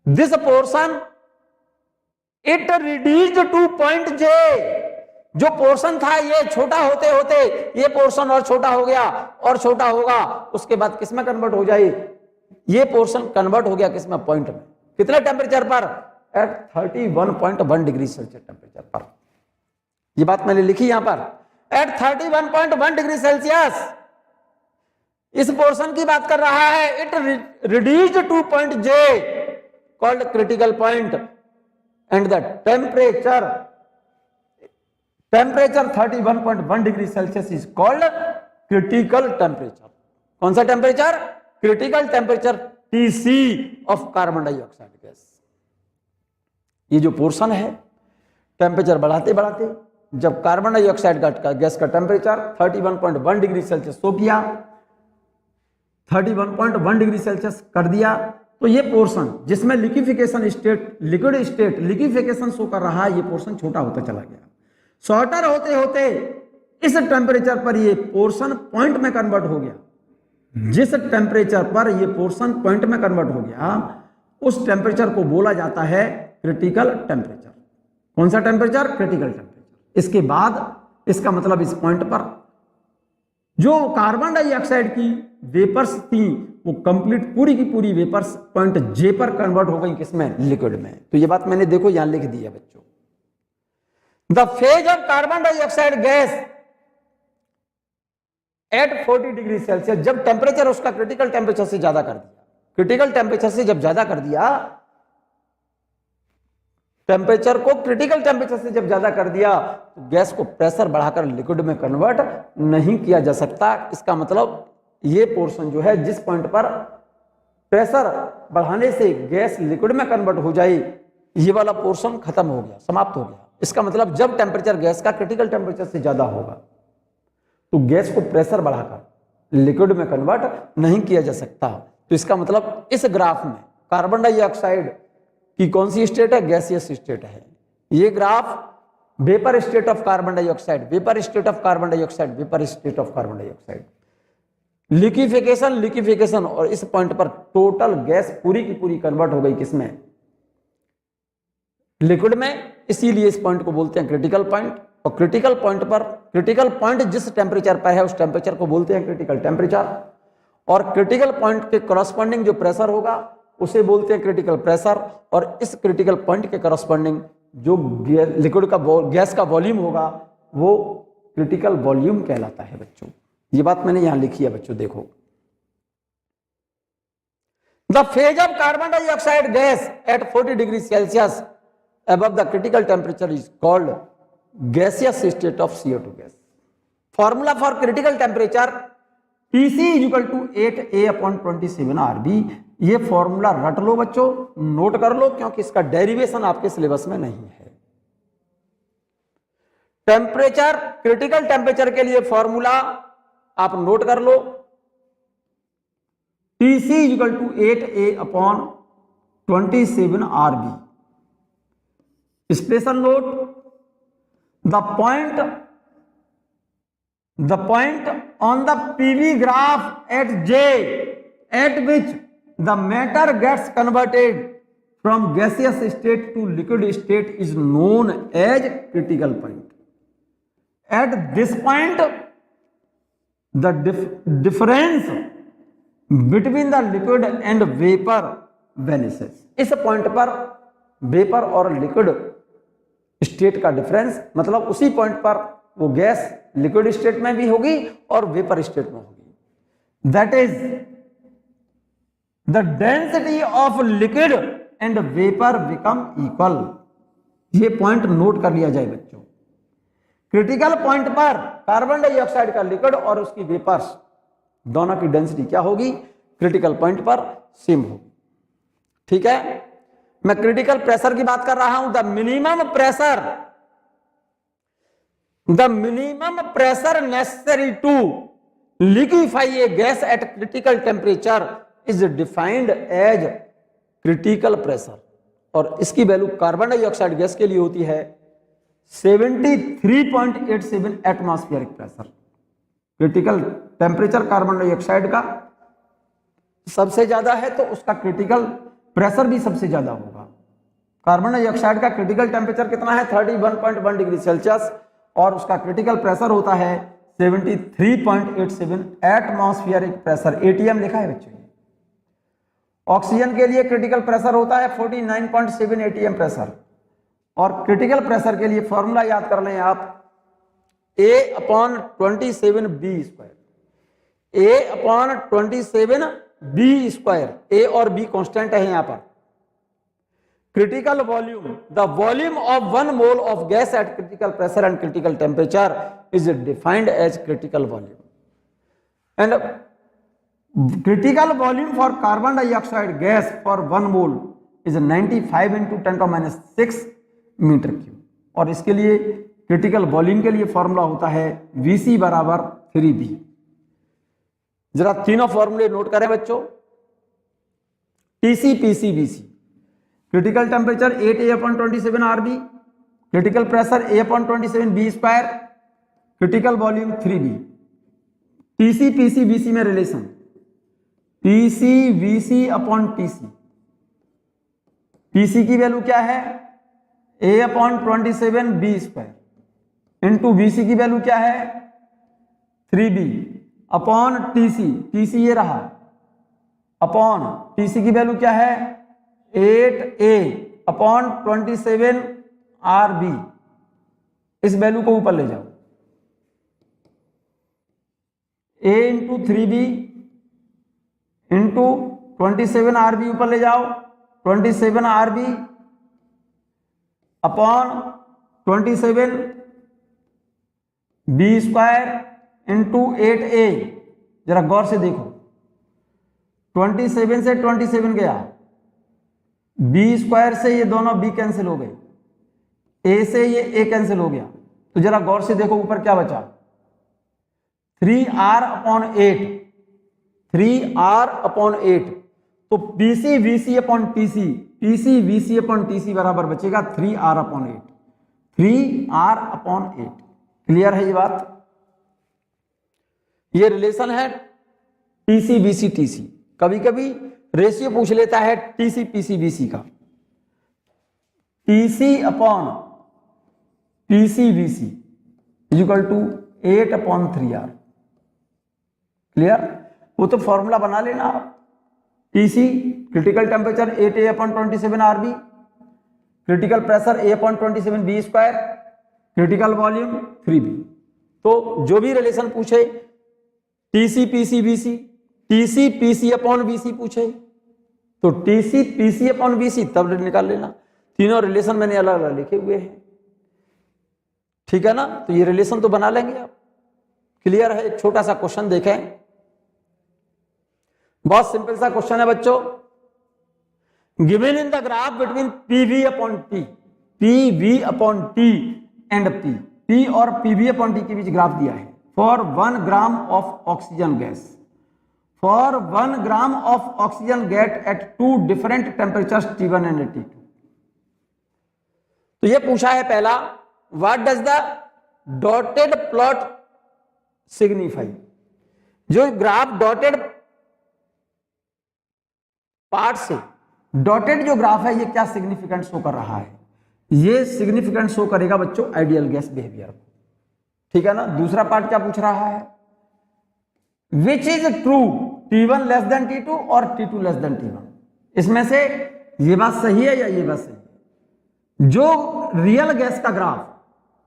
this portion it reduced to point J, जो पोर्शन था ये छोटा होते होते ये पोर्शन और छोटा हो गया और छोटा होगा, उसके बाद किस में कन्वर्ट हो जाए, ये पोर्शन कन्वर्ट हो गया किसमें, पॉइंट में। कितने टेम्परेचर पर, एट 31.1 डिग्री सेल्सियस टेम्परेचर पर। ये बात मैंने लिखी यहां पर, एट 31.1 डिग्री सेल्सियस इस पोर्शन की बात कर रहा है, it reduced to point J called critical point and the temperature 31.1 degree Celsius is called critical temperature. कौन सा temperature, critical temperature TC of carbon dioxide gas. ये जो पोर्शन है टेम्परेचर बढ़ाते बढ़ाते जब कार्बन डाइऑक्साइड का गैस का टेम्परेचर 31.1 डिग्री सेल्सियस शो किया, 31.1 डिग्री सेल्सियस कर दिया, तो ये पोर्शन जिसमें liquefaction state, liquid state liquefaction show कर रहा है, ये पोर्शन छोटा होता चला गया। शॉर्टर होते होते इस टेम्परेचर पर ये पोर्शन पॉइंट में कन्वर्ट हो गया। जिस टेम्परेचर पर ये पोर्शन पॉइंट में कन्वर्ट हो गया उस टेम्परेचर को बोला जाता है क्रिटिकल टेम्परेचर। कौन सा टेम्परेचर, क्रिटिकल टेम्परेचर। इसके बाद इसका मतलब इस पॉइंट पर जो कार्बन डाइऑक्साइड की वेपर्स थी वो कंप्लीट पूरी की पूरी वेपर्स पॉइंट जे पर कन्वर्ट हो गई, किसमें, लिक्विड में। तो ये बात मैंने देखो यहां लिख दी है बच्चों। The phase of carbon dioxide gas at 40 degree Celsius, जब टेम्परेचर उसका क्रिटिकल टेम्परेचर से ज्यादा कर दिया, क्रिटिकल टेम्परेचर से जब ज्यादा कर दिया, टेम्परेचर को क्रिटिकल टेम्परेचर से जब ज्यादा कर दिया तो गैस को प्रेशर बढ़ाकर लिक्विड में कन्वर्ट नहीं किया जा सकता। इसका मतलब ये पोर्शन जो है जिस पॉइंट पर प्रेशर बढ़ाने से गैस लिक्विड में कन्वर्ट हो जाए, ये वाला पोर्शन खत्म हो गया, समाप्त हो गया। इसका मतलब जब टेम्परेचर गैस का क्रिटिकल टेम्परेचर से ज्यादा होगा तो गैस को प्रेशर बढ़ाकर लिक्विड में कन्वर्ट नहीं किया जा सकता। तो इसका मतलब इस ग्राफ में कार्बन डाइऑक्साइड की कौन सी स्टेट है, गैसियस स्टेट है। ये graph vapour state of carbon dioxide, vapour state of carbon dioxide, vapour state of carbon dioxide, liquefaction और इस पॉइंट पर टोटल गैस पूरी की पूरी कन्वर्ट हो गई, किसमें, लिक्विड में। इसीलिए इस पॉइंट को बोलते हैं क्रिटिकल पॉइंट। और क्रिटिकल पॉइंट पर, क्रिटिकल पॉइंट जिस टेम्परेचर पर है उस टेम्परेचर को बोलते हैं क्रिटिकल टेम्परेचर। और क्रिटिकल पॉइंट के करस्पॉन्डिंग जो प्रेशर होगा उसे बोलते हैं क्रिटिकल प्रेशर। और इस क्रिटिकल पॉइंट के करस्पॉन्डिंग जो लिक्विड का गैस का वॉल्यूम होगा वो क्रिटिकल वॉल्यूम कहलाता है बच्चों। ये बात मैंने यहां लिखी है बच्चों, देखो। The phase of carbon dioxide gas at 40 degree Celsius above the critical temperature is called gaseous state of CO2 gas. Formula for critical temperature Tc is equal to 8A upon 27 RB। ये फॉर्मूला रट लो बच्चों, नोट कर लो, क्योंकि इसका डेरिवेशन आपके सिलेबस में नहीं है। टेम्परेचर, क्रिटिकल टेम्परेचर के लिए फॉर्मूला आप नोट कर लो, Tc is equal to 8A upon 27 RB। Special note, the point on the PV graph at J at which the matter gets converted from gaseous state to liquid state is known as critical point. At this point the difference between the liquid and vapor vanishes। इस पॉइंट पर वेपर और लिक्विड स्टेट का डिफरेंस, मतलब उसी पॉइंट पर वो गैस लिक्विड स्टेट में भी होगी और वेपर स्टेट में होगी। That is the density of liquid and vapour become equal. ये पॉइंट नोट कर लिया जाए बच्चों। क्रिटिकल पॉइंट पर कार्बन डाइऑक्साइड का लिक्विड और उसकी वेपर्स दोनों की डेंसिटी क्या होगी, क्रिटिकल पॉइंट पर सेम हो। ठीक है, मैं क्रिटिकल प्रेशर की बात कर रहा हूं। The minimum pressure necessary to liquefy a gas at critical temperature is defined as critical pressure. और इसकी वैल्यू कार्बन डाइऑक्साइड गैस के लिए होती है 73.87 atmospheric pressure. Critical temperature carbon dioxide का सबसे ज्यादा है तो उसका क्रिटिकल प्रेशर भी सबसे ज्यादा होगा। कार्बन डाइऑक्साइड का क्रिटिकल टेम्परेचर कितना है 31.1 डिग्री सेल्सियस और उसका क्रिटिकल प्रेशर होता है 73.87 एटमॉस्फेरिक प्रेशर। एटीएम लिखा है बच्चों। ऑक्सीजन के लिए क्रिटिकल प्रेशर होता है 49.7 एटीएम प्रेशर। और क्रिटिकल प्रेशर के लिए फॉर्मूला याद कर लें आप, A/27B²। A/27B²। A और B कांस्टेंट है यहां पर। Critical volume, the volume of 1 mole of gas at critical pressure and critical temperature is defined as critical volume. And critical volume for carbon dioxide gas for 1 mole is 95 into 10⁻⁶ metre cube. और इसके लिए क्रिटिकल वॉल्यूम के लिए फॉर्मूला होता है Vc बराबर 3B। जरा तीनों फॉर्मूले नोट करें बच्चों। Tc, Pc, Vc। Critical temperature 8A/27 RB, critical pressure A/27B², critical volume 3B। Tc, Pc, Vc में relation Pc Vc upon Tc। Pc की वैल्यू क्या है A/27B² इंटू Vc की वैल्यू क्या है 3B अपॉन Tc। Tc ये रहा अपॉन Tc की वैल्यू क्या है 8A/27 RB। इस वैल्यू को ऊपर ले जाओ। A into 3B into 27 RB ऊपर ले जाओ। 27 RB upon 27B² into 8A। जरा गौर से देखो 27 से 27 गया, B² से ये दोनों B कैंसिल हो गए, A से ये A कैंसिल हो गया। तो जरा गौर से देखो ऊपर क्या बचा 3R/8। 3R/8 तो Pc Vc upon Tc, Pc Vc upon Tc बराबर बचेगा 3R/8। 3R/8। क्लियर है ये बात? ये रिलेशन है Tc Vc Tc। कभी कभी रेशियो पूछ लेता है Tc Pc Vc का। Tc upon Pc Vc equal to 8/3R। Clear? वो तो फॉर्मूला बना लेना आप। Tc critical temperature 8A/27 RB, critical pressure A/27B², critical volume 3B। तो जो भी रिलेशन पूछे Tc Pc Vc, Tc Pc upon Vc पूछे तो Tc Pc अपॉन Vc तब निकाल लेना। तीनों रिलेशन मैंने अलग अलग लिखे हुए हैं। ठीक है ना? तो ये रिलेशन तो बना लेंगे आप। क्लियर है? एक छोटा सा क्वेश्चन देखें, बहुत सिंपल सा क्वेश्चन है बच्चों। Given in the graph between PV upon T and P और PV अपॉन T के बीच ग्राफ दिया है। For 1 gram of oxygen gas, for 1 gram of oxygen gas at 2 different temperatures T1 and T2। तो ये पूछा है पहला, what does the dotted plot signify. जो ग्राफ डॉटेड पार्ट से, डॉटेड जो ग्राफ है ये क्या सिग्निफिकेंट शो कर रहा है? ये सिग्निफिकेंट शो करेगा बच्चों आइडियल गैस बिहेवियर को। ठीक है ना? दूसरा पार्ट क्या पूछ रहा है? Which is true T1 less than T2 और T2 लेस देन T1। इसमें से ये बात सही है या ये बात सही है? जो रियल गैस का ग्राफ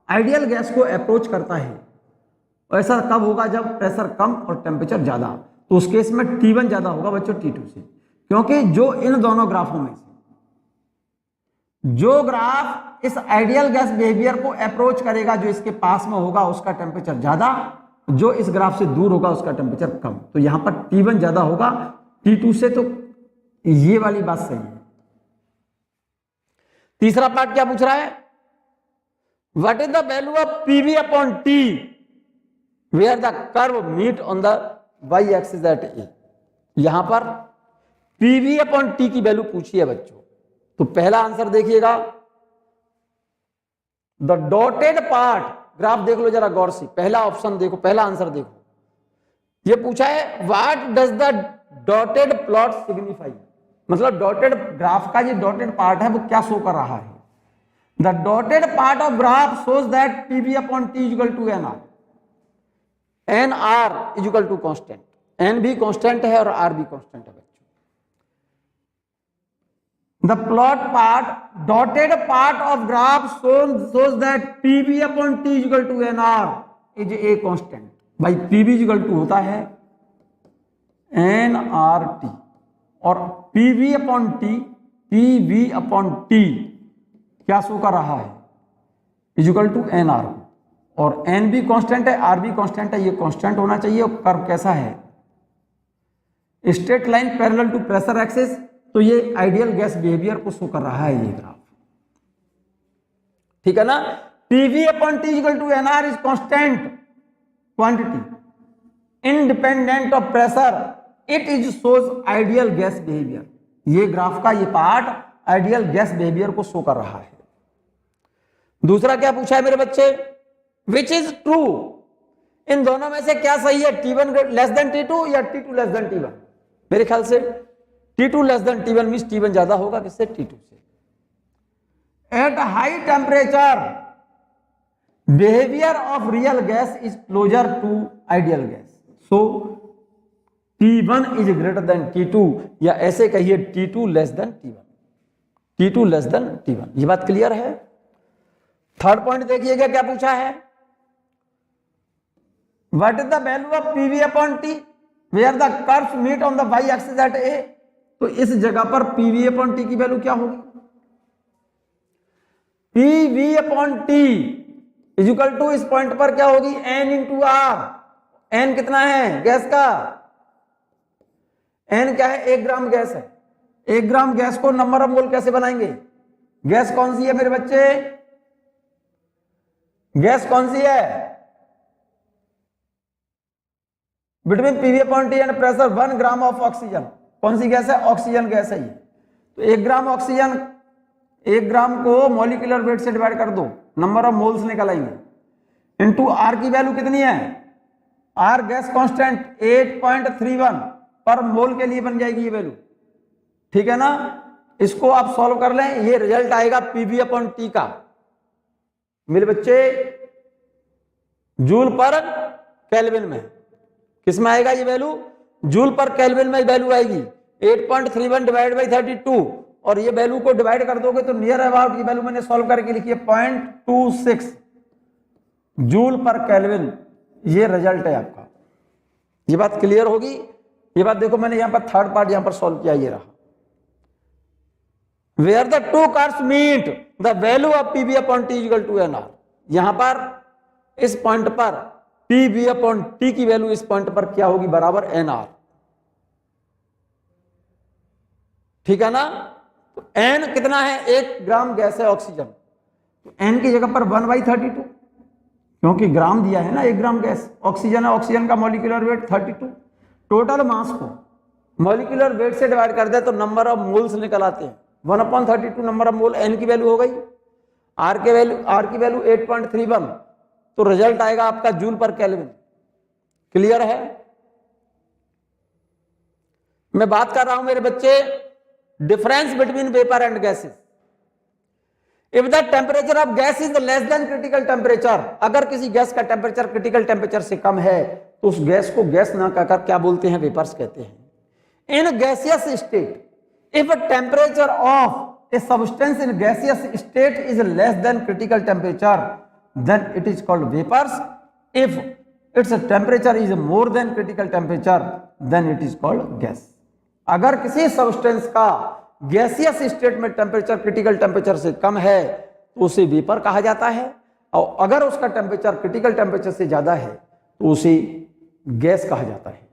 आइडियल गैस को अप्रोच करता है, ऐसा कब होगा? जब प्रेशर कम और टेम्परेचर ज्यादा। तो उस केस में T1 ज्यादा होगा बच्चों T2 से, क्योंकि जो इन दोनों ग्राफों में से जो ग्राफ इस आइडियल गैस बिहेवियर को अप्रोच करेगा, जो इसके पास में होगा उसका टेम्परेचर ज्यादा, जो इस ग्राफ से दूर होगा उसका टेम्परेचर कम। तो यहां पर T1 ज्यादा होगा T2 से, तो ये वाली बात सही है। तीसरा पार्ट क्या पूछ रहा है, what is the value of PV upon T where the curve meet on the y axis at A। यहां पर PV अपॉन T की वैल्यू पूछी है बच्चों। तो पहला आंसर देखिएगा, द डॉटेड पार्ट, ग्राफ देख लो जरा गौर से, पहला ऑप्शन देखो, पहला आंसर देखो। ये पूछा है what does the dotted plot signify, मतलब डॉटेड ग्राफ का ये डॉटेड पार्ट है वो क्या शो कर रहा है। The dotted part of graph shows that PV upon T equal to NR, NR equal to constant, N भी कॉन्स्टेंट है और R भी कॉन्स्टेंट है बच्चों। The plot part, dotted part of graph shows that PV upon T is equal to NR is a constant। भाई PV is equal to होता है NRT और PV upon T क्या शो कर रहा है, is equal to NR, और N भी कांस्टेंट है, R भी कांस्टेंट है, ये कांस्टेंट होना चाहिए। और कर्व कैसा है, straight line parallel to pressure axis, तो ये आइडियल गैस बिहेवियर को शो कर रहा है ये ग्राफ, ठीक है ना। PV upon T equal to NR is constant quantity independent of pressure, it is shows ideal gas behaviour. ये ग्राफ का ये पार्ट आइडियल गैस बिहेवियर को शो कर रहा है। दूसरा क्या पूछा है मेरे बच्चे, विच इज ट्रू, इन दोनों में से क्या सही है, T1 लेस देन T2 या T2 लेस देन T1। मेरे ख्याल से T2 less than T1 means T1 ज्यादा होगा किससे, T2 से। At high temperature behaviour of real gas is closer to ideal gas, so T1 is greater than T2, या ऐसे कहिए T2 less than T1, T2 less than T1। ये बात क्लियर है। थर्ड पॉइंट देखिएगा क्या पूछा है, what is the value of PV upon T where the curves meet on the y axis at A। तो इस जगह पर PV अपॉन T की वैल्यू क्या होगी, PV upon T is equal to, इस पॉइंट पर क्या होगी, N इंटू R। N कितना है गैस का, N क्या है, 1 ग्राम गैस है। 1 ग्राम गैस को नंबर ऑफ मोल कैसे बनाएंगे, गैस कौन सी है मेरे बच्चे, गैस कौन सी है, between PV upon T and pressure 1 gram of oxygen. कौन सी गैस है, ऑक्सीजन गैस है ये। तो 1 ग्राम ऑक्सीजन, 1 ग्राम को मॉलिक्यूलर वेट से डिवाइड कर दो, नंबर ऑफ मोल्स निकल आएंगे, इनटू R की वैल्यू कितनी है, R गैस कांस्टेंट 8.31 पर मोल के लिए बन जाएगी ये वैल्यू, ठीक है ना। इसको आप सॉल्व कर लें, ये रिजल्ट आएगा PV अपॉन T का मेरे बच्चे जूल पर केल्विन में। किस में आएगा ये वैल्यू, जूल पर केल्विन में वैल्यू आएगी 8.31 डिवाइड बाई 32, और ये वैल्यू को डिवाइड कर दोगे तो नियर अबाउट ये वैल्यू मैंने सॉल्व करके लिखी है 0.26 जूल पर केल्विन। ये रिजल्ट है आपका। ये बात क्लियर होगी। ये बात देखो मैंने यहां पर थर्ड पार्ट यहां पर सॉल्व किया, ये रहा, where the two curves meet the value of PV upon T equal to NR। यहां पर इस पॉइंट पर PV अपॉन T की वैल्यू इस पॉइंट पर क्या होगी, बराबर NR, ठीक है ना। तो N कितना है, 1 ग्राम गैस है ऑक्सीजन, तो N की जगह पर 1/32, क्योंकि ग्राम दिया है ना, 1 ग्राम गैस ऑक्सीजन है, ऑक्सीजन का मॉलिक्यूलर वेट 32। टोटल मास को मॉलिक्यूलर वेट से डिवाइड कर दे तो नंबर ऑफ मोल्स निकल आते हैं, 1/32 नंबर ऑफ मोल। N की वैल्यू हो गई, R की वैल्यू 8.31, तो रिजल्ट आएगा आपका जूल पर केल्विन। क्लियर है। मैं बात कर रहा हूं मेरे बच्चे difference between vapour and gases. If the temperature of gas is less than critical temperature, अगर किसी गैस का टेम्परेचर क्रिटिकल टेम्परेचर से कम है तो उस गैस को गैस ना कहकर क्या बोलते हैं, वेपर्स कहते हैं। In gaseous state if a temperature of a substance in gaseous state is less than critical temperature then it is called vapors, if its temperature is more than critical temperature then it is called gas। अगर किसी सब्सटेंस का गैसियस स्टेट में टेम्परेचर क्रिटिकल टेम्परेचर से कम है तो उसे वेपर कहा जाता है, और अगर उसका टेम्परेचर क्रिटिकल टेम्परेचर से ज्यादा है तो उसे गैस कहा जाता है।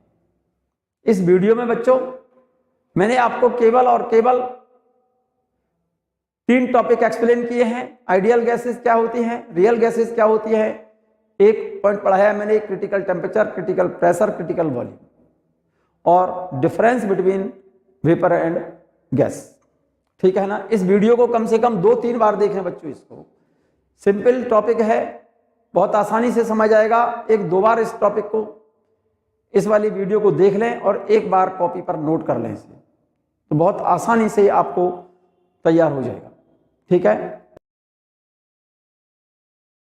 इस वीडियो में बच्चों मैंने आपको केवल और केवल 3 टॉपिक एक्सप्लेन किए हैं। आइडियल गैसेस क्या होती हैं, रियल गैसेस क्या होती है, एक पॉइंट पढ़ाया मैंने critical temperature, critical pressure, critical volume और difference between vapour and gas. ठीक है ना। इस वीडियो को कम से कम 2-3 बार देखें बच्चों। इसको सिंपल टॉपिक है, बहुत आसानी से समझ आएगा। 1-2 बार इस टॉपिक को, इस वाली वीडियो को देख लें और एक बार कॉपी पर नोट कर लें इसे, तो बहुत आसानी से आपको तैयार हो जाएगा। ठीक है।